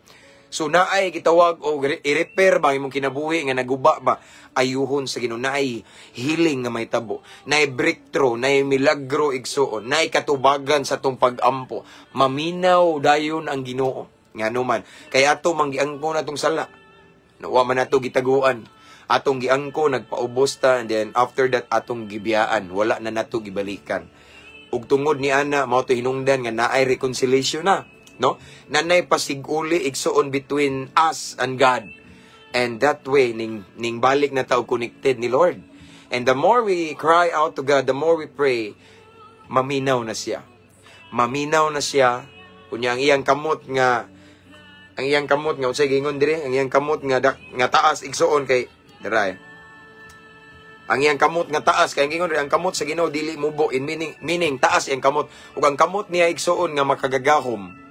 So naay gitawag o i-repair ba imong kinabuhi nga naguba ba ayuhon sa Ginoo, naay healing nga may tabo, naay breakthrough, naay milagro igsoon, naay katubagan sa tong pag-ampo. Maminaw dayon ang Ginoo. Ngano man kay ato manggiangko na tong sala. Wa man nato gitaguan. Atong giangko, nagpaubos ta, and then after that, atong gibiyaan. Wala na nato gibalikan. Ug tungod ni ana, mao to hinungdan nga naay reconciliation na. No? Nanay pasiguli, igsuon between us and God. And that way, ning balik na tao connected ni Lord. And the more we cry out to God, the more we pray, maminaw na siya. Maminaw na siya. Kunya ang iyang kamot nga, unsay gingon dire, ang iyang kamot nga taas igsuon kay diray. Ang iyang kamot nga taas kay gingon dire, ang kamot sa Ginoo dili mubo, in meaning taas iyang kamot ug ang kamot niya igsuon nga makagagahom.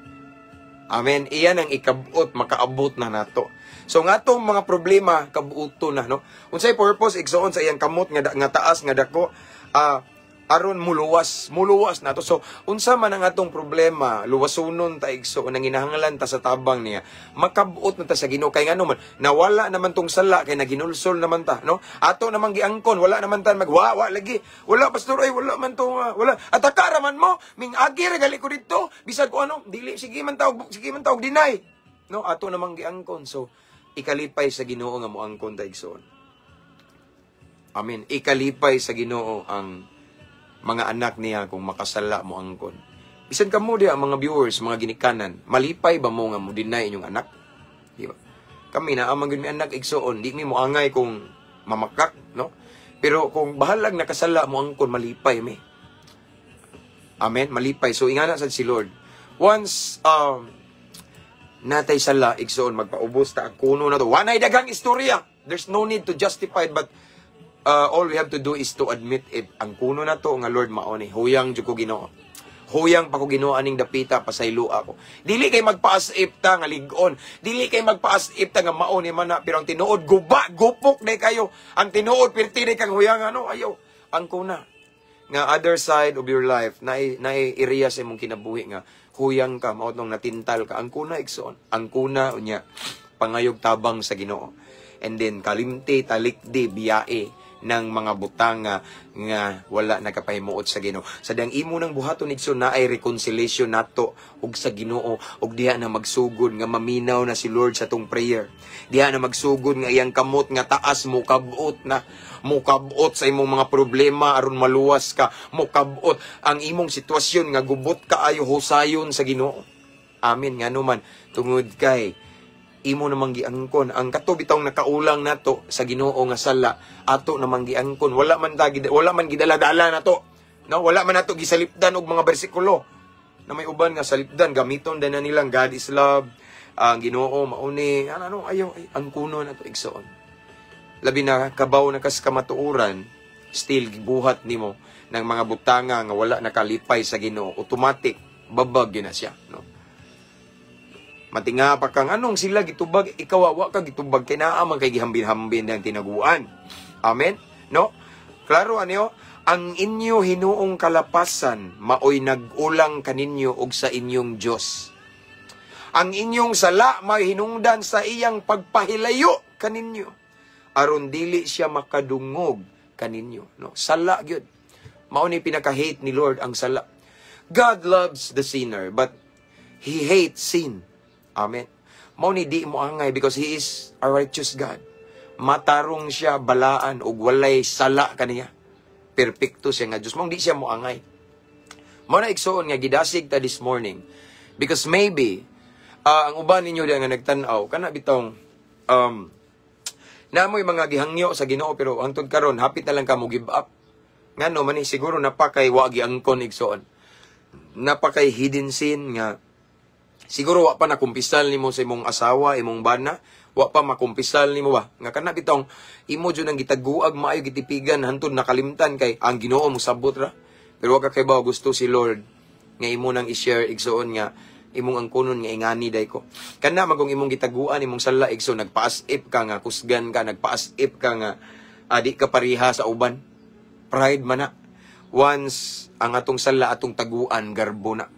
Amen. Iyan ang ikabot, makaabot na nato. So nga itong mga problema, kabuuto na, no? Unsay purpose, igsoon sa iyang kamot nga taas, nga dako, aron muluwas na to. So, unsa man ang atong problema, luwasunon ta igsoon, nang ginahanglan ta sa tabang niya, makabuot na ta sa Ginoo. Kay nga naman, nawala naman tong sala, kay naginulsol naman ta, no? Ato naman giangkon, wala naman ta lagi. Wala, pastor, ay, wala man to, wala. Ataka raman mo, ming agi, regali ko dito, bisag ko ano, dili, sige man tawag deny. No, ato naman giangkon. So, ikalipay sa Ginoo nga moangkon ta igsoon. Amen. Ikalipay sa Ginoo ang mga anak niya kung makasala moangkon. Bisan kamo dia mga viewers, mga ginikanan, malipay ba mo nga mo deny inyong anak? Di ba? Kami na amang mi anak igsoon, di mi moangay kung mamakak, no? Pero kung bahalag nakasala moangkon, malipay mi. Amen. Malipay. So ingana sad si Lord. Once natay sala igsoon magpaubos ta ang kuno na to. Wanay daghang istorya. There's no need to justify it, but all we have to do is to admit it. Ang kuno na to nga Lord mao ni huyang jud ko Ginoo. Huyang pa ko Ginoo aning dapita pasaylo ako. Dili kay magpaasip ta nga lig-on. Dili kay magpaasip ta nga mao ni man na, pero ang tinuod gupok na kayo. Ang tinuod pirtiri kang huyang ano ayaw. Ang kuna nga other side of your life na area sa imong kinabuhi nga huyang ka, maotong natintal ka. Ang kuna igsoon. Ang kuna unya pangayog tabang sa Ginoo. And then kalimti talikdi biyae ng mga butang nga wala nakapahimuot sa Ginoo. Sa dang imo nang buhaton igsoon na ay reconciliation nato ug sa Ginoo ug diha na magsugod nga maminaw na si Lord sa tong prayer. Diha na magsugod nga iyang kamot nga taas mo kabot na mukabot sa imong mga problema aron maluwas ka, mukabot ang imong sitwasyon nga gubot kaayo husayon sa Ginoo. Amen nga naman tungod kay imo namang giangkon ang kato bitong nakaulang nato sa Ginoo nga sala ato namang giangkon wala man gidala-dala nato, no? Wala man nato gisalipdan og mga bersikulo na may uban nga salipdan gamiton din na nilang God is love, ang Ginoo mauni ano ayo ang kuno nato igsoon. Labi na kabaw na kas kamatuoran, still gibuhat nimo ng mga butanga nga wala nakalipay sa Ginoo, automatic babag yun na siya, no? Matinga pa kang anong sila gitubag, ikaw wa ka gitubag kay naa man kay gihambin-hambin ang tinaguan. Amen, no? Klaro anyo, ang inyo hinuong kalapasan maoy nag-ulang kaninyo og sa inyong Dios. Ang inyong sala may hinungdan sa iyang pagpahilayo kaninyo aron dili siya makadungog kaninyo, no? Sala gyud mao ni pinaka-hate ni Lord ang sala. God loves the sinner but He hates sin. Amen. Mao ni di mo angay because He is a righteous God. Matarong siya balaan ug walay sala kaniya. Perpekto siya nga Dios. Mao di siya mo angay. Mao na igsoon nga gidasig ta this morning because maybe ang uban ninyo diha nga nagtan-aw kana bitong namoy mga gihangyo sa Ginoo pero hangtod karon hapit na lang ka mo give up. Ngano man ni siguro napakay wa giangkon igsoon. Napakay hidden sin nga siguro wa pa nakumpisal nimo sa imong asawa, imong bana, wa pa makumpisal nimo ba. Nga kana bitong imo jud ang gitaguag maayo gitipigan hantod nakalimtan kay ang Ginoo mo sabot ra. Pero wa ka kay ba gusto si Lord nga imo nang i-share igsoon nga imong angkunon nga ingani day ko. Kana magong imong gitaguan imong sala igsoon nagpaasip ka nga kusgan ka, nagpaasip ka nga di ka pariha sa uban. Pride man na. Once ang atong sala atong taguan garbo na.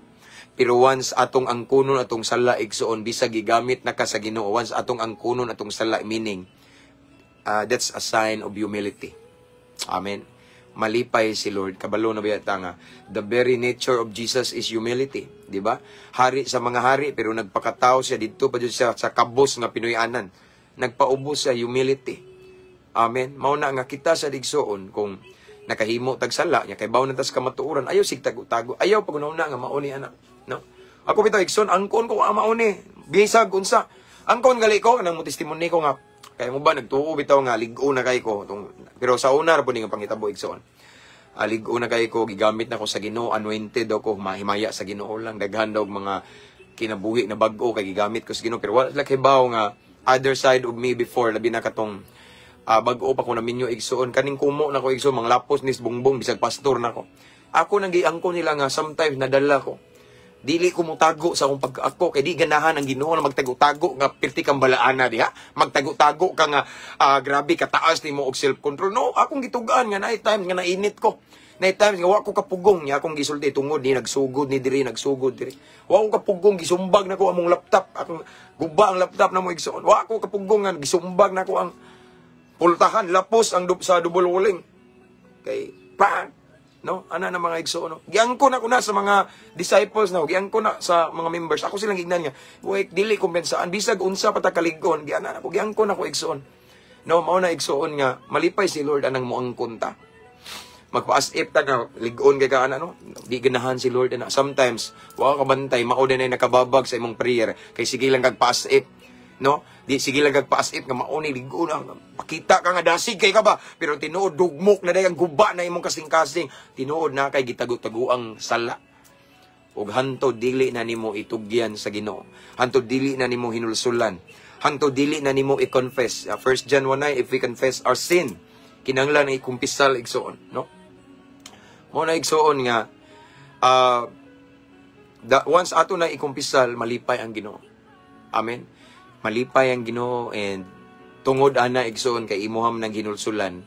Pero once atong angkunon atong sala igsoon bisag gigamit na ka sa Ginoo, once atong angkunon atong sala meaning that's a sign of humility. Amen. Malipay si Lord. Kabalo na ba nga the very nature of Jesus is humility, di ba? Hari sa mga hari pero nagpakatao siya didto pa jud siya sa kabos nga Pinoy-anan. Nagpaubos sa humility. Amen. Mao na nga kita sa digsoon kung nakahimo tag sala nya kay baw na tas kamatuoran ayaw sig tago-tago. Ayaw pag una nga mauni anak, no? Ako bitaw igsoon angkon ko mauni. Bisag unsa. Angkon gali ko nang mo testimony ko nga kay mo ba nagtuo bitaw nga ligo na kay ko pero sa una ra po ning pangitabo igsoon. Ligo na kay ko gigamit na ko sa Ginoo, anointed ako, mahimaya sa Ginoo lang daghan daw mga kinabuhi na bag-o kay gigamit ko sa Ginoo pero wala kay baw nga other side of me before labi na katong bag-o pa ko na minyo igsoon kaning kumo na ko igsoon mga lapos nis bungbong bisag pastor na ko. Ako nang giangko nila nga sometimes nadala ko. Dili ko mutago sa akong pag-ako kay di ganahan ang Ginoo na magtago-tago nga pirti kang balaana diha. Magtago-tago ka nga grabe kataas nimo og self-control. No, akong gitugaan nga night time nga nainit ko. Night time nga wa ko kapugong niya akong gisulti tungod ni nagsugod ni diri nagsugod diri. Wa ko kapugong gisumbag na ko among laptop. Akong guba ang laptop na mo igsoon. Wa ko kapugong nga gisumbag na ko ang pultahan lapos ang sa double walling. Kay bang no, ana na mga igsoon, no. Giangko na ko na sa mga disciples na, giangko na sa mga members. Ako silang gignan nga, wait, dili kumpensaan bisag unsa pa ta kaligon, giana na ko, giangko na ko igsoon. No, mao na igsoon nga malipay si Lord anang moangkon ta. Magpa-as if ta nga ligon kay ka ana no. Di ganahan si Lord ana. Sometimes wa ka bantay, mao din ay nakababag sa imong prayer kay sige lang kag pa-as if. No, di sige lang kagpa-as if nga mauni ligo na pakita ka nga dasig kay ka ba pero tinuod dugmok na dayang guba na imong kasing-kasing tinuod na kay gitago-tago ang sala ug hantod dili na nimo itugyan sa Ginoo, hantod dili na nimo hinulsulan, hantod dili na nimo i-confess. 1 John 1:9, if we confess our sin kinahanglan ikumpisal igsoon, no? Mo na igsoon nga once ato na ikumpisal malipay ang Ginoo. Amen. Malipay ang Ginoo and tungod ana igsoon kay imuham nang hinulsulan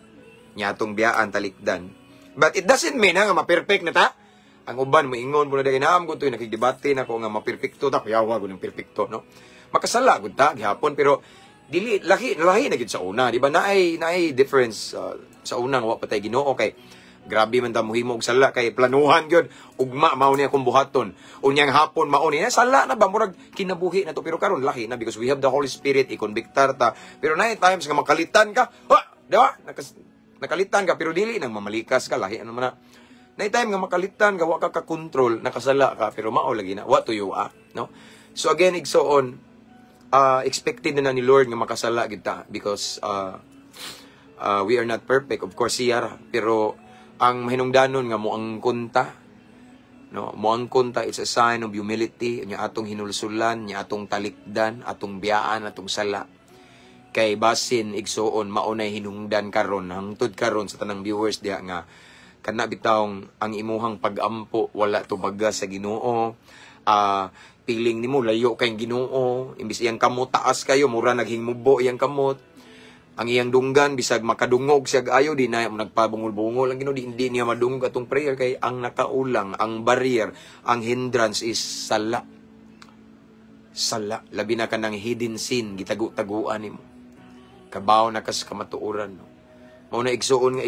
nya atong biyaan talikdan. But it doesn't mean nga ma-perfect na ta. Ang uban moingon mo na dagay naam gud toy nakigdebate na ko nga ma-perfecto ta kuyawa gud ng perfecto, no. Makasala gud ta gihapon pero dili lahi na gid sa una, di ba? Naay difference sa una nga wa pa tay Ginoo kay grabe man ta mohimo og sala kay planuhan gyud ugma mao ni akong buhaton unyang hapon mao ni sala na ba murag kinabuhi na to pero karon lahi na because we have the Holy Spirit ikonbiktar ta pero night times nga makalitan ka di ba nakalitan ka pero dili nang mamalikas ka lahi ano man na night time nga makalitan ka wa ka control nakasala ka pero mao lagi na wa tuyo no. So again igsoon expected na ni Lord nga makasala gid ta because we are not perfect of course siya pero ang mahinungdanon nga moangkon ta, no, moangkon ta, it's a sign of humility nya atong hinulsulan nya atong talikdan atong biyaan atong sala kay basin igsoon maunay hinungdan karon hangtod karon sa tanang viewers diha nga kana bitawng ang imuhang pag-ampo wala tubaga sa Ginoo. Piling nimo layo kay Ginoo imbis iyang kamot taas kayo mura naghingmubo iyang kamot. Ang iyang dunggan bisag makadungog siya ayo di na nagpabungol-bungol ang Ginoo hindi niya madungog atong prayer kay ang nakaulang ang barrier ang hindrance is sala labi na kanang hidden sin gitago-taguan nimo kabaw na kas kamatuoran, no. Mao na igsoon nga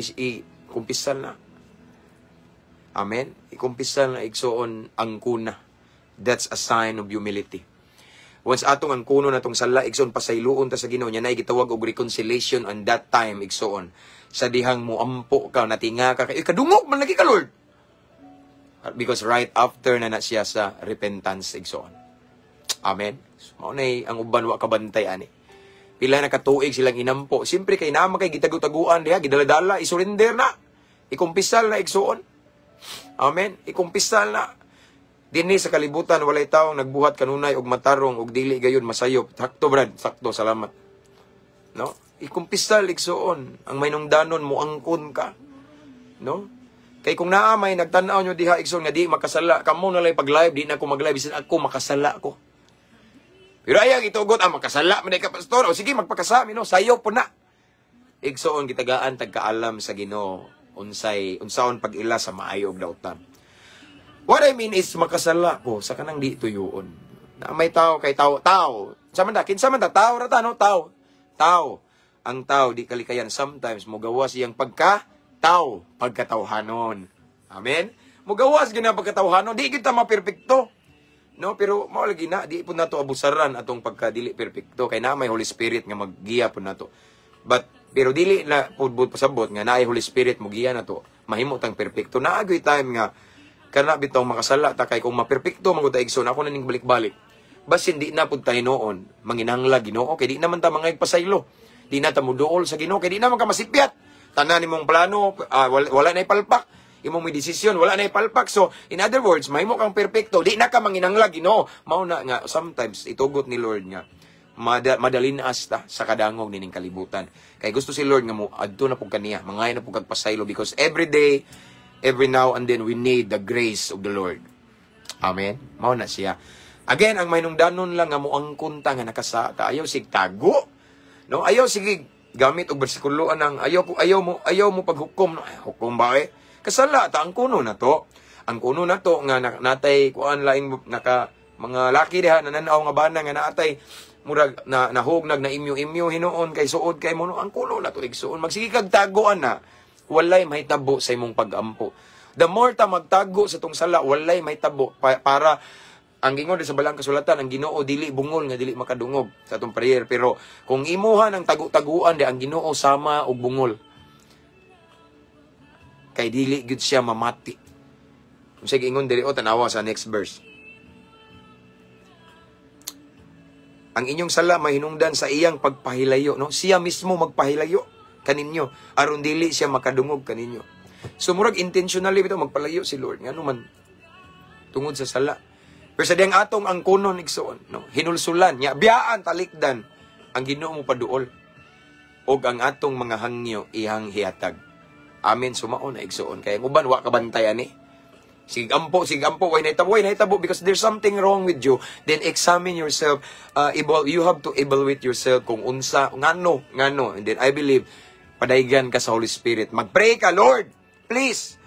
kumpisal na, amen, ikumpisal na igsoon ang kuna. That's a sign of humility. Once atong ang kuno natong sala igsoon pasayloon ta sa Ginoo nya nay gitawag og reconciliation on that time igsoon sa dihang moampo ka natinga ka kay kadungog man lagi ka Lord because right after na siya sa repentance igsoon. Amen. So, mao nay ang uban wa kabantay ani pila na katuig silang inampo simpre kay naman kay gitago-taguan diha gidaladala isurrender na ikumpisal na igsoon. Amen. Ikumpisal na. Dinhi sa kalibutan walay taong nagbuhat kanunay og matarong og dili gayon masayop. Sakto brad, sakto, salamat. No? Ikumpisal igsoon ang mahinungdanon mo angkon ka. No? Kay kung naa may nagtan-aw nyo diha igsoon nga di makasala, kamo na lang pag-live di na ako mag-live bisan ako makasala ko. Pero ayang itugot makasala man ka pastor. O sige magpakasami no, sayo po na. Igsoon gitagaan tagkaalam sa Ginoo unsaon pag-ila sa maayo og dautan. What I mean is makasala ko sa kanang di tuyoon. Na may tao kay tao. Kinsa man ta tao ra ta no tao. Ang tao di kalikayan sometimes mogawas iyang pagkatao, pagkatawhanon. Amen. Mogawas gina pagkatawhanon, di kita maperpekto. No, pero mao lagi na di pud nato abusaran atong pagkadili perpekto kay na may Holy Spirit nga maggiya pud nato. But Pero dili na pudbud pasabot nga naay Holy Spirit mugiya na to. Mahimo tang perpekto. Naagoy time nga kana bitaw makasala ta kay kung maperpekto man gud ta igsoon ako na ning balik-balik. Bas hindi na pud tayo noon manginahangla Ginoo kay di naman ta mga pasaylo. Di na ta muduol sa Ginoo kay di naman ka masipyat. Tanan nimong plano wala na ipalpak. Imong may desisyon wala na ipalpak. So in other words, mahimo kang perpekto, di na ka manginahangla Ginoo. Mao na nga sometimes itugot ni Lord nga madalin asta sa kadangog nining kalibutan. Kay gusto si Lord nga mo adto na pug kaniya, mangay na pug kagpasaylo because every day, every now and then we need the grace of the Lord. Amen. Mao na siya. Again, ang mainungdanon lang nga mo ang kunta nga nakasata, ayaw sig tago. No, ayaw sige gamit og bersikulo anang ayaw mo paghukom no. Hukom ba Kasala ta ang kuno na to. Ang kuno na to nga natay kuan laing naka mga laki diha nananaw nga bana nga naatay murag na nahugnag na imyo hinuon kay suod kay mo ang kulo na to igsuon magsige kag tagoan na walay mahitabo sa imong pag-ampo. The more ta magtago sa tong sala walay mahitabo para ang gingon sa balang kasulatan ang Ginoo dili bungol nga dili makadungog sa atong prayer pero kung imuha ng tagu-taguan di ang Ginoo sama og bungol kay dili gud siya mamati. Kung sige ingon diri o tanawa sa next verse. Ang inyong sala mahinungdan sa iyang pagpahilayo, no? Siya mismo magpahilayo kaninyo aron dili siya makadungog kaninyo. So murag intentionally bitaw magpalayo si Lord ngano man tungod sa sala. Pero sa diyang atong ang kunon igsoon, no? Hinulsulan nya biyaan talikdan ang Ginoo mo paduol og ang atong mga hangyo ihang hihatag. Amen sumaon na igsoon kay uban wa ka bantayan ni. Sige ampo, way nahitabo because there's something wrong with you. Then examine yourself. You have to evaluate yourself kung unsa, ngano. And then I believe, padaygan ka sa Holy Spirit. Mag-pray ka, Lord, please,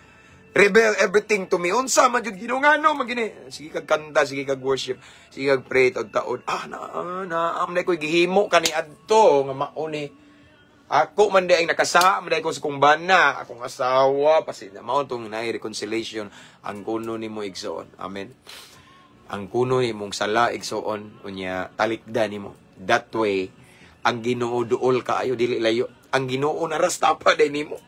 reveal everything to me. Unsa, man yun, ginungano, magini. Sige kag kanta, sige kag worship, sige kag pray, taon. Amnay ko'y gihimo ka ni adto, nga mauni. Ako man di ay nakasaha, man di ko sa kong bana, akong asawa, pasi na maon itong reconciliation, ang kuno ni mo igsoon. Amen. Ang kuno ni mong sala igsoon, unya talikda ni mo. That way, ang Ginoo duol ka ayo, dili layo. Ang Ginoo narasta pa din ni mo.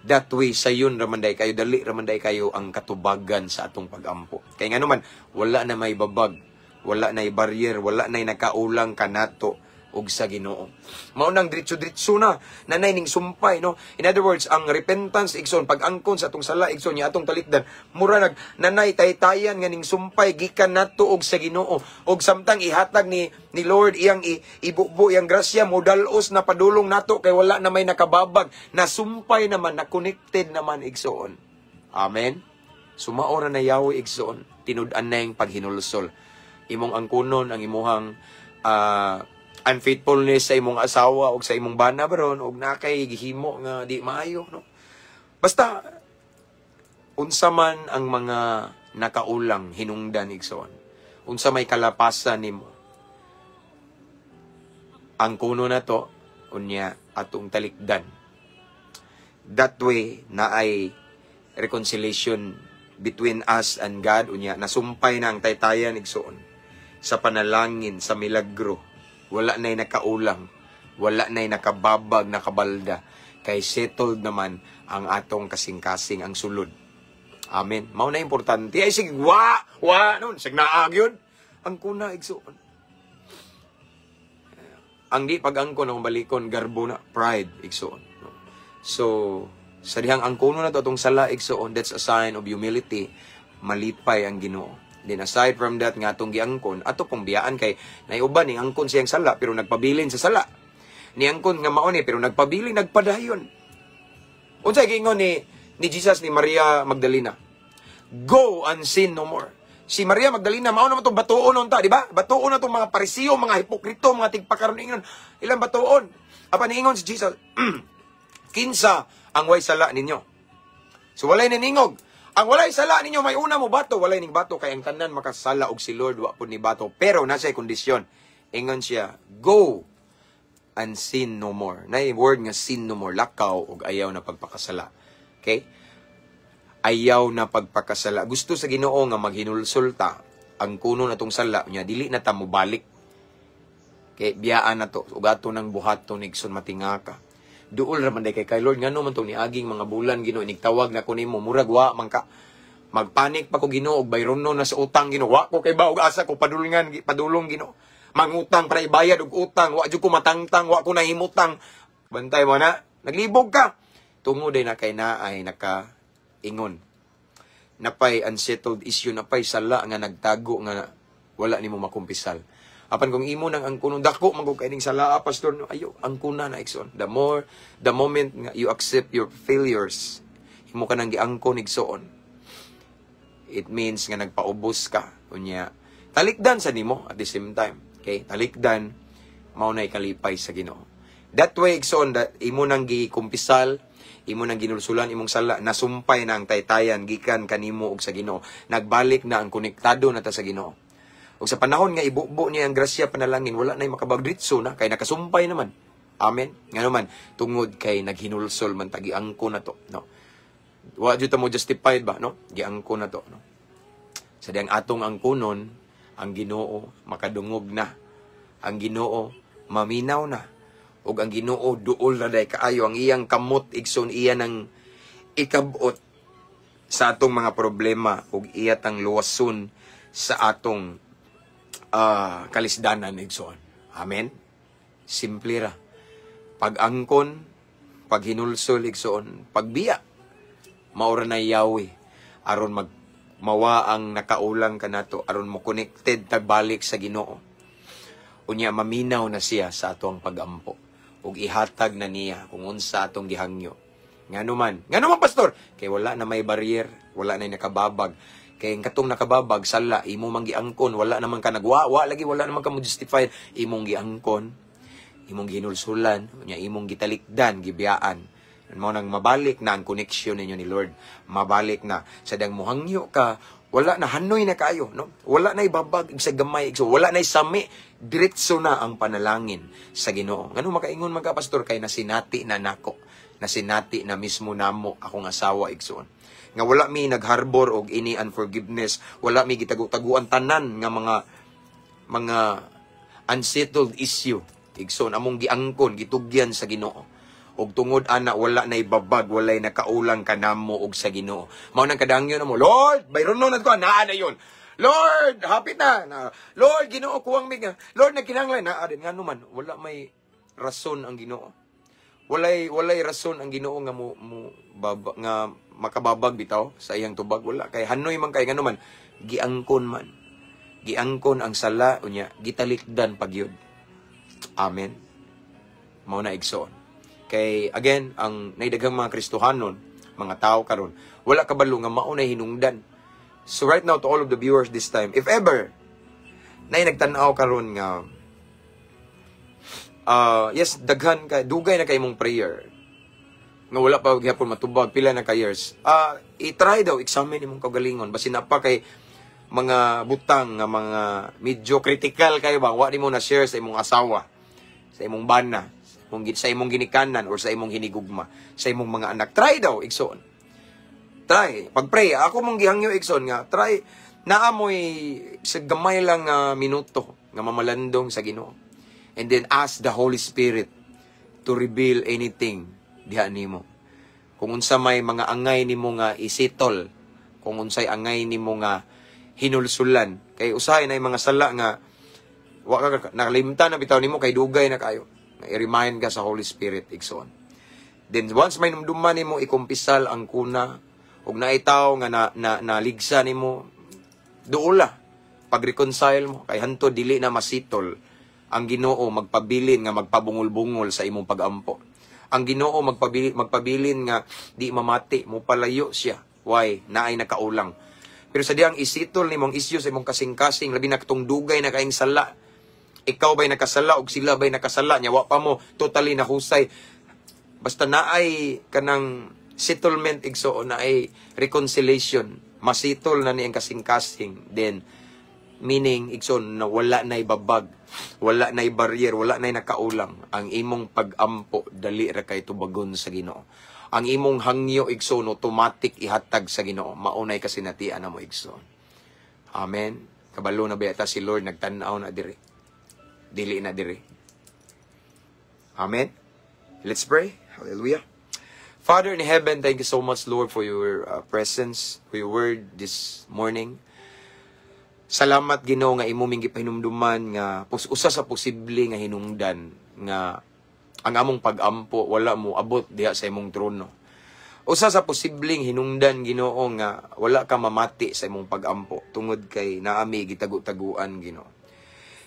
That way, sayon ramanday kayo, dali ramanday kayo ang katubagan sa atong pag-ampo. Kaya nga naman, wala na may babag, wala na barrier, wala na nakaulang kanato, og sa Ginoo. Maunang diretso-diretso na nanay ning sumpay no. In other words, ang repentance igsoon pag-angkon sa atong sala igsoon niya atong talikdan mura nag nanay taytayan nga ning sumpay gikan nato og sa Ginoo og samtang ihatag ni Lord iyang ibubo iyang grasya modalos na padulong nato kay wala na may nakababag na sumpay naman na connected naman igsoon. Amen. Sumaora na yawi igsoon tinud-an na yung paghinulsol. Imong angkunon ang imuhang unfaithfulness sa imong asawa o sa imong bana baron og nakay gihimo nga di maayo no. Basta unsa man ang mga nakaulang hinungdan igsoon. Unsa may kalapasan nimo. Ang kuno na to unya atong talikdan. That way na ay reconciliation between us and God unya nasumpay na ang taytayan igsoon sa panalangin sa milagro. Wala na'y nakaulang, wala na'y nakababag, nakabalda, kay settled naman ang atong kasing-kasing, ang sulod. Amen. Mao na importante. Ay, sige, noon, sige naag yun. Ang kuna, igsoon. Ang di pag-angkon, ang balikon, garbo na, pride, igsoon. So, sa dihang ang kuno na to, itong sala, igsoon, that's a sign of humility, malipay ang Ginoo. Then aside from that nga atong giangkon ato pong biyaan kay naiuban ni angkon siyang sala pero nagpabilin sa sala. Ni angkon nga mao ni pero nagpabilin nagpadayon. Unsay giingon ni Jesus ni Maria Magdalena? Go and sin no more. Si Maria Magdalena mao naman tong batuon unta, di ba? Batuon na tong mga Parisiyo, mga hipokrito, mga tigpakaron ingon. Ilang batuon? Apa niingon si Jesus? Kinsa ang way sala ninyo. So walay naningog. Ang walay sala ninyo may una mo bato, walay ning bato kay ang tanan makasala og si Lord wa pud ni bato. Pero nasa kondisyon. Ingon siya, go and sin no more. Nay word nga sin no more, lakaw og ayaw na pagpakasala. Okay? Ayaw na pagpakasala. Gusto sa Ginoo nga maghinulsulta ang kuno natong sala nya dili na ta mobalik. Kay biyaan na to, ugato ng buhaton igsoon matinga ka. Duol ra man day kay Lord ngano man to niaging mga bulan Ginoo nigtawag na ko nimo murag wa man ka magpanik pa ko Ginoo og bayron no na sa utang Ginoo wa ko kay baog asa ko padulong Ginoo. Mangutang para ibayad og utang, wa jud ko matangtang, wa ko nahimutang. Bantay mo na, naglibog ka. Tungod ay na kay naay nakaingon. Napay unsettled issue, napay sala nga nagtago nga wala nimo makumpisal. Apan kung imo nang angkunon dako magog kay ning sala pastor no ayo angkuna na igsoon. The moment nga you accept your failures, imo ka nang giangkon igsoon. It means nga nagpaubos ka unya. Talikdan sa nimo at the same time. Okay, talikdan mao na ikalipay sa Ginoo. That way igsoon that imo nang gikumpisal, imo nang ginulsulan imong sala, nasumpay na ang taytayan gikan kanimo og sa Ginoo. Nagbalik na ang konektado na ta sa Ginoo. O sa panahon nga ibubo niya ang grasya panalangin, wala na'y makabagdritso na, kay nakasumpay naman. Amen? Nga naman, tungod kay naghinulsol man, tagiangko na to. No? Wa dito mo justified ba? No? Giangko na to. No? Sa diyang atong angkunon, ang Ginoo makadungog na. Ang Ginoo maminaw na. O ang Ginoo duol na day kaayo. Ang iyang kamot, igsoon iya ng ikabot sa atong mga problema o iyatang luwason sa atong kalisdanan igsoon. Amen? Simple ra. Pag-angkon, paghinulsol igsoon, pagbiya, maura na Yahweh, aron mawa ang nakaulang kanato, aron mo connected tagbalik sa Ginoo. Unya maminaw na siya sa atong pag-ampo. Ug ihatag na niya kung unsa atong gihangyo. Ngano man pastor, kay wala na may barrier, wala na nakababag. Kay katong nakababag, sala, imo mang giangkon, wala naman ka nagwa lagi, wala naman ka mo justified, imong giangkon, imong ginulsulan, imong gitalikdan, gibiyaan. Mao nang mabalik na ang connection ninyo ni Lord. Mabalik na. Sa dang muhangyo ka, wala na, hanoy na kayo, no? Wala na ibabag, sa gamay, wala na isami, diretso na ang panalangin sa Ginoo. Ngano makaingon mga pastor, kay nasinati na nako, nasinati na mismo namo akong asawa igsoon. Nga wala mi nagharbor og ini unforgiveness, wala mi gitago-taguan tanan nga mga unsettled issue. Igsoon among giangkon, gitugyan sa Ginoo. Og tungod ana wala na ibabag, walay nakaulang kanamo og sa Ginoo. Mao nang kadangyo namo, Lord, bayron no ko naa na yon. Lord, hapit na. Lord, Ginoo kuwang mig. Lord nagkinahanglan naa din ngano man, wala may rason ang Ginoo. Walay rason ang Ginoo nga nga makababag bitaw sa iyang tubag, wala kay hanoy man kay ngano man giangkon man. Giangkon ang sala unya gitalikdan pagyud. Amen. Mao na igsoon. Kay again ang naidaghang mga Kristohanon, mga tao karon, wala kabalo nga mao na hinungdan. So right now to all of the viewers this time, if ever nay nagtan-aw karon nga yes, daghan ka, dugay na kay mong prayer. Nga wala pa gyapon matubag, pila na ka years. I-try daw, examine imong kagalingon. Basin na pa kay mga butang, nga mga medyo critical kayo ba, wa nimo na share sa imong asawa, sa imong bana, sa imong ginikanan, or sa imong hinigugma, sa imong mga anak. Try daw, igsoon. Try. Pag-pray, ako mong gihangyo, igsoon nga, try, naamoy sa gamay lang minuto, nga mamalandong sa Ginoo. And then ask the Holy Spirit to reveal anything diha nimo. Kung unsa may mga angay nimo nga isitol, kung unsay angay nimo nga hinulsulan, kay usahay na mga sala nga wa ka nakalimtan na bitaw nimo kay dugay na kayo. I-remind ka sa Holy Spirit igsoon. Then once may numduman nimo ikumpisal ang kuna ug naitaw nga naligsa nimo duula pag-reconcile mo kay hanto dili na masitol ang Ginoo magpabilin nga magpabungol-bungol sa imong pag-ampo. Ang Ginoo magpabilin nga di mamati, mo palayo siya. Why? Naay nakaulang. Pero sa diyang isitol nimong isyu sa imong kasing-kasing, labi na katong dugay na kaing sala. Ikaw ba'y nakasala o sila ba'y nakasala? Nya wa pa mo totally nahusay. Basta naay kanang settlement igso, naay reconciliation. Masitol na niyang kasing-kasing. Then, meaning, igsoon, na wala na ibabag, wala na barrier, wala na nakaulang. Ang imong pag-ampo, dali ra kay tubagon sa Ginoo. Ang imong hangyo, igsoon, automatic ihatag sa Ginoo. Maunay kasi natian na mo, igsoon. Amen. Kabalo na ba si Lord, nagtanaw na dire. dili na dire. Amen. Let's pray. Hallelujah. Father in heaven, thank you so much, Lord, for your presence, for your word this morning. Salamat, Ginoo, nga imo ming gipahinumduman nga usa sa posible nga hinungdan nga ang among pag-ampo wala mo abot diha sa imong trono. Usa sa posibleng hinungdan, Ginoo, nga wala ka mamati sa imong pag-ampo tungod kay naami gitagu-taguan, Ginoo.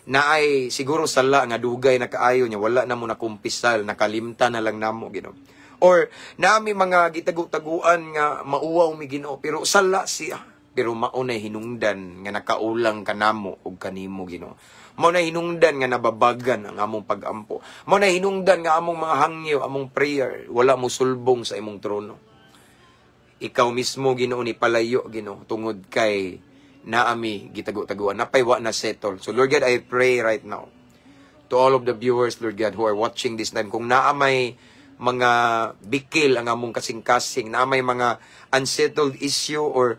Naay siguro sala nga dugay na kaayo niya, wala na mo nakumpisal, nakalimta na lang namo, Ginoo. Or naami mga gitagu-taguan nga mauwaw mi, Ginoo, pero sala siya. Pero maunay hinungdan nga nakaulang kanamo ug kanimo, Ginoo. Maunay hinungdan nga nababagan ang among pag-ampo. Maunay hinungdan nga among mga hangyo, among prayer, wala mo sulbong sa imong trono. Ikaw mismo, Ginoo, ni palayo, Ginoo, tungod kay naami gitagu-taguan, napaywa na settle. So Lord God, I pray right now to all of the viewers, Lord God, who are watching this time, kung naamay mga bikil ang among kasing-kasing, naamay mga unsettled issue or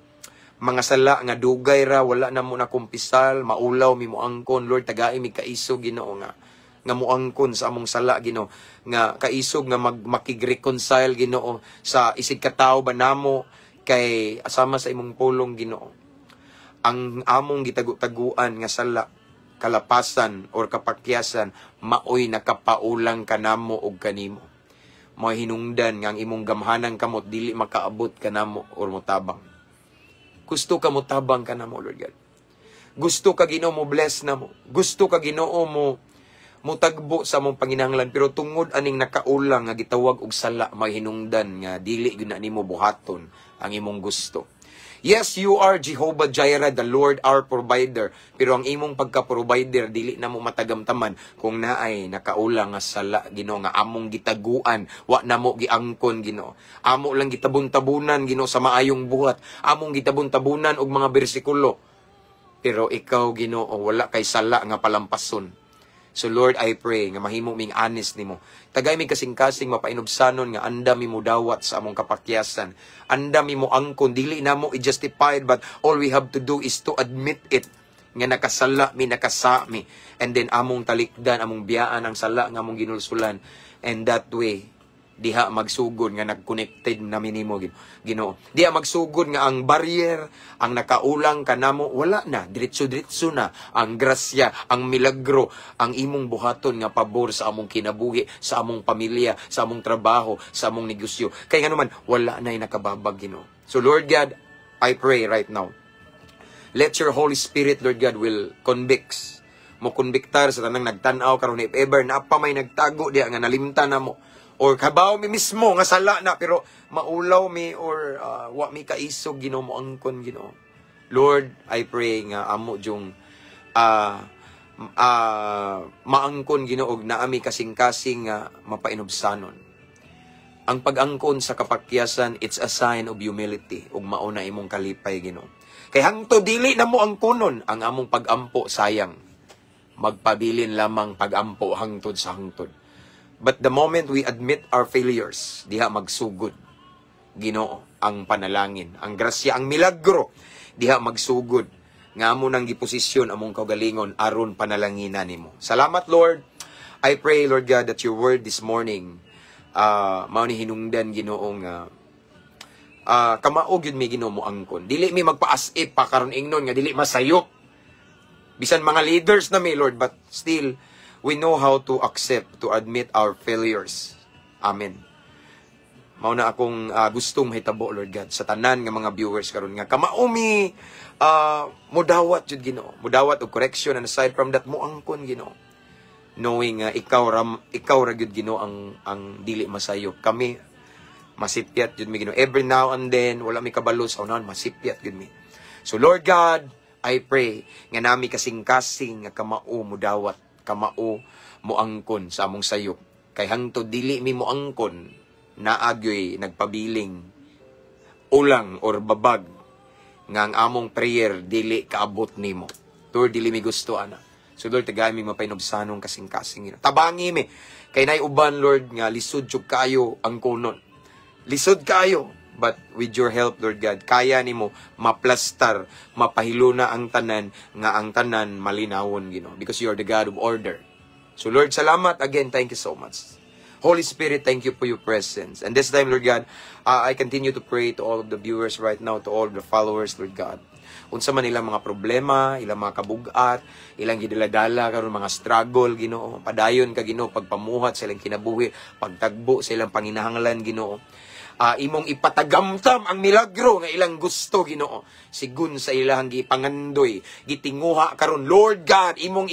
mga sala nga dugay ra, wala na mo na kumpisal, maulaw mi moangkon, Lord, tagai mi kaisog, Ginoo, nga moangkon sa among sala, Ginoo, nga kaisog nga makig-reconcile, Ginoo, sa isig katawo ba namo kay asama sa imong pulong, Ginoo. Ang among gitagu-taguan nga sala, kalapasan or kapakyasan, maoy nakapaulang kanamo og kanimo. Mga hinungdan nga ang imong gamhanan kamot dili makaabot kanamo or motabang. Gusto ka mo tabang ka na mo, Lord God. Gusto ka, Ginoo, mo bless na mo. Gusto ka, Ginoo, mo tagbo sa mong panginahanglan. Pero tungod aning nakaulang nga gitawag og sala, may hinungdan nga dili gyud na nimo buhaton ang imong gusto. Yes, you are Jehovah Jireh, the Lord our provider. Pero ang imong pagka-provider dili na mo matagamtaman kung naay nakaulang nga sala, Ginoo, nga among gitaguan, wa na mo giangkon, Ginoo. Amo lang gitabun-tabunan, Ginoo, sa maayong buhat. Among gitabun-tabunan og mga bersikulo. Pero ikaw, Ginoo, wala kay sala nga palampason. So Lord, I pray nga mahimo ming honest nimo. Tagay mi kasing-kasing mapainobsanon nga anda mi mo dawat sa among kapakyasan. Anda mi mo angkon, dili na mo i-justified, but all we have to do is to admit it nga nakasala mi, nakasami, and then among talikdan, among biyaan ang sala nga among ginulsulan, and that way diha magsugod nga nag-connected na minimo, Ginoo. Diha magsugod nga ang barrier, ang nakaulang kanamo, wala na, diretso-diretso na ang grasya, ang milagro, ang imong buhaton nga pabor sa among kinabuhi, sa among pamilya, sa among trabaho, sa among negosyo. Kaya nga naman, wala na'y nakababag, Ginoo. So Lord God, I pray right now, let your Holy Spirit, Lord God, will convicts, mo konbiktar sa tanang nagtanaw karon if ever na pa may nagtago diha nga nalimtan na mo, or kabaw mi mismo nga sala na pero maulaw mi or wa mi kaisog, Ginoo, mo angkon, Ginoo. Lord, I pray nga amo jung maangkon, Ginoo, og naami kasing-kasing nga mapainobsanon. Ang pag-angkon sa kapakyasan, it's a sign of humility ug mao na imong kalipay, Ginoo. Kay hangtod dili na mo angkonon ang among pag-ampo, sayang. Magpabilin lamang pag-ampo hangtod sa hangtod. But the moment we admit our failures, diha magsugod, Ginoo, ang panalangin, ang grasya, ang milagro, diha magsugod, nga mo nang giposisyon among kaugalingon aron panalanginan nimo. Salamat, Lord. I pray, Lord God, that your word this morning, mao ni hinungdan, Ginoo, nga kamaog yun mi, Ginoo, mo angkon. Dili mi magpa-asip pa karon ingnon nga dili masayop. Bisan mga leaders na mi, Lord, but still we know how to accept, to admit our failures. Amen. Mao na akong gustong mahitabo, Lord God, sa tanan nga mga viewers karon nga kamaumi mudawat jud, Ginoo. Mudawat og correction, and aside from that mo angkon, Ginoo. Knowing ikaw ra gyud, Ginoo, ang dili masayop. Kami masipyat jud mi, Ginoo. Every now and then wala mi kabalo sa unahan, masipyat jud mi. So Lord God, I pray nga nami kasing-kasing nga kamao mudawat, kamao mo angkon sa among sayop. Kay hangtod dili mi mo angkon, naagyoy nagpabiling ulang or babag nga ang among prayer dili kaabot nimo. Lord, dili mi gusto, ana. So Lord, tagay mi mapainobsanong kasing-kasing. Tabangi mi. Kay nay uban, Lord, nga lisod jud kayo ang kunon. Lisod kayo. But with your help, Lord God, kaya nimo maplastar, mapahiluna ang tanan, nga ang tanan malinawon, Ginoo. Because you are the God of order. So Lord, salamat again. Thank you so much. Holy Spirit, thank you for your presence. And this time, Lord God, I continue to pray to all of the viewers right now, to all of the followers, Lord God. Unsa man ilang mga problema, ilang mga kabugat, ilang gidaladala karon mga struggle, Ginoo. Padayon ka, Ginoo, pagpamuhat sa ilang kinabuhi, pagtagbo sa ilang panginahanglan, Ginoo. Imong ipatagamtam ang milagro nga ilang gusto, Ginoo. Sigun sa ilang gipangandoy, gitinguha karon, Lord God, imong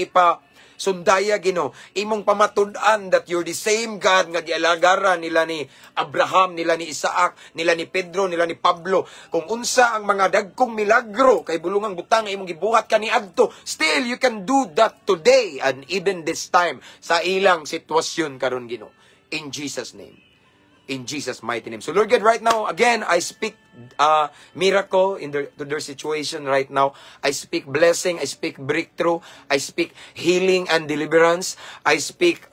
sundaya, Ginoo, imong pamatud-an that you're the same God nga gialagaran nila ni Abraham, nila ni Isaac, nila ni Pedro, nila ni Pablo. Kung unsa ang mga dagkong milagro kay bulungang butang nga imong gibuhat kaniadto, still you can do that today and even this time sa ilang sitwasyon karon, Ginoo. In Jesus' name. In Jesus' mighty name. So Lord God, right now, again, I speak miracle to their situation right now. I speak blessing. I speak breakthrough. I speak healing and deliverance. I speak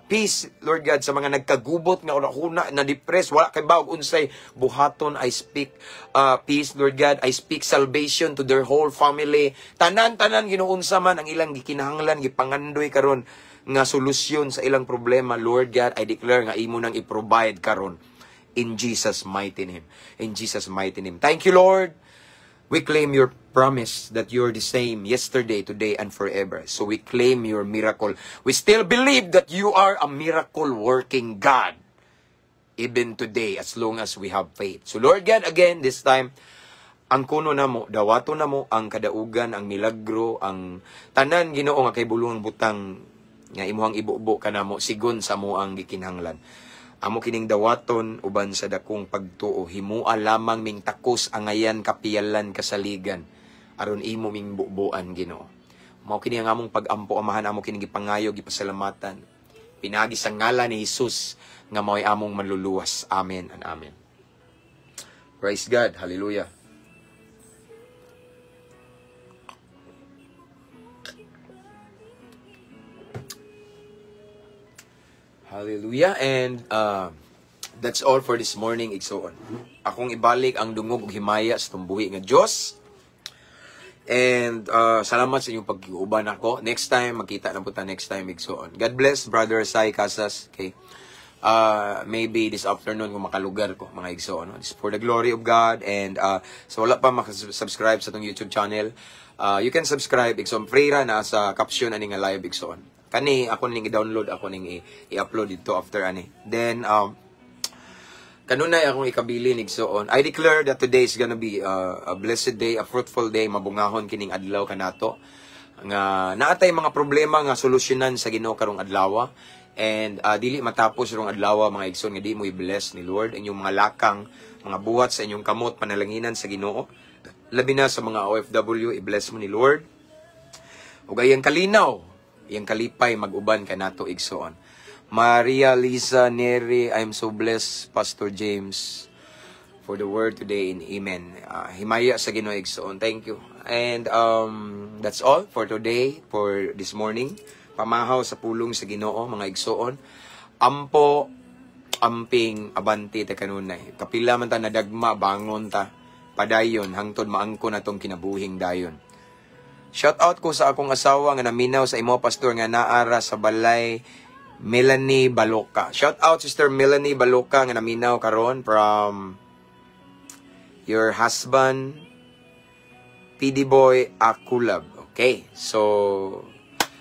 peace, Lord God, sa mga nagkagubot nga una na depressed, wala kay bawag unsay buhaton. I speak peace, Lord God. I speak salvation to their whole family. Tanan-tanan ginuunsa man ang ilang gikinahanglan, gipangandoy karon nga solusyon sa ilang problema, Lord God, I declare nga imo nang i-provide karon in Jesus' mighty name. In Jesus' mighty name. Thank you, Lord. We claim your promise that you're the same yesterday, today, and forever. So we claim your miracle. We still believe that you are a miracle-working God, even today, as long as we have faith. So Lord God, again, this time, ang kuno na mo, dawato na mo, ang kadaugan, ang milagro, ang tanan, Ginoo nga kay bulungang butang, nga imuhang ibubo ka na mo, sigon sa mo ang gikinhanglan. Amo kining dawaton, uban sa dakong pagtuo, himua lamang ming takos angayan kapiyalan kasaligan, aron imo ming bubuan, Ginoo. Mao kini ang among pag-ampo, amahan amo kining gipangayo, gipasalamatan. Pinagi sa ngalan ni Jesus, nga mao'y among manluluwas. Amen and amen. Praise God. Hallelujah. Hallelujah. And that's all for this morning, igsoon. Akong ibalik ang dungog ug himaya sa tumbuhi nga Dios. And salamat sa inyong pag-iuban ako. Next time, magkita na po ta next time, igsoon. God bless, Brother Sai Casas. Okay. Maybe this afternoon kung makalugar ko, mga igsoon. It's for the glory of God. And so wala pa makasubscribe sa itong YouTube channel, you can subscribe, igsoon. Free ra na sa caption ani nga live, igsoon. Kani ako ning i-download, ako ning i-upload dito after ani. Then kanunay akong ikabili igsoon. I declare that today is gonna be a blessed day, a fruitful day, mabungahon kining adlaw kanato. Nga naatay mga problema nga solusyonan sa Ginoo karong adlaw. And dili matapos rong adlaw, mga igsoon, nga di mo i-bless ni Lord inyong mga lakang, mga buhat sa inyong kamot, panalanginan sa Ginoo. Labi na sa mga OFW, i-bless mo ni Lord. Ug ayang kalinaw, yang kalipay mag-uban kanato, igsoon. Maria Lisa Neri, I'm so blessed, Pastor James, for the word today, and amen. Himaya sa Ginoo, igsoon. Thank you. And that's all for today, for this morning. Pamahaw sa pulong sa Ginoo, mga igsoon. Ampo, amping, abanti, ta kanunay. Kapila man ta nadagma, bangon ta, padayon, hangtod maangko na tong kinabuhing dayon. Shout out ko sa akong asawa nga naminaw sa imo, Pastor, nga naara sa balay, Melanie Baloka. Shout out, Sister Melanie Baloka, nga naminaw karon from your husband, PD Boy Akulab. Okay, so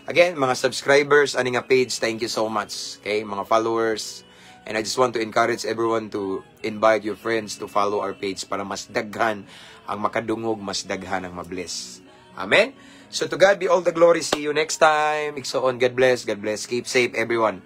again, mga subscribers, ani nga page, thank you so much. Okay, mga followers. And I just want to encourage everyone to invite your friends to follow our page para mas daghan ang makadungog, mas daghan ang mabless. Amen? So to God be all the glory. See you next time. Igsoon, God bless. God bless. Keep safe, everyone.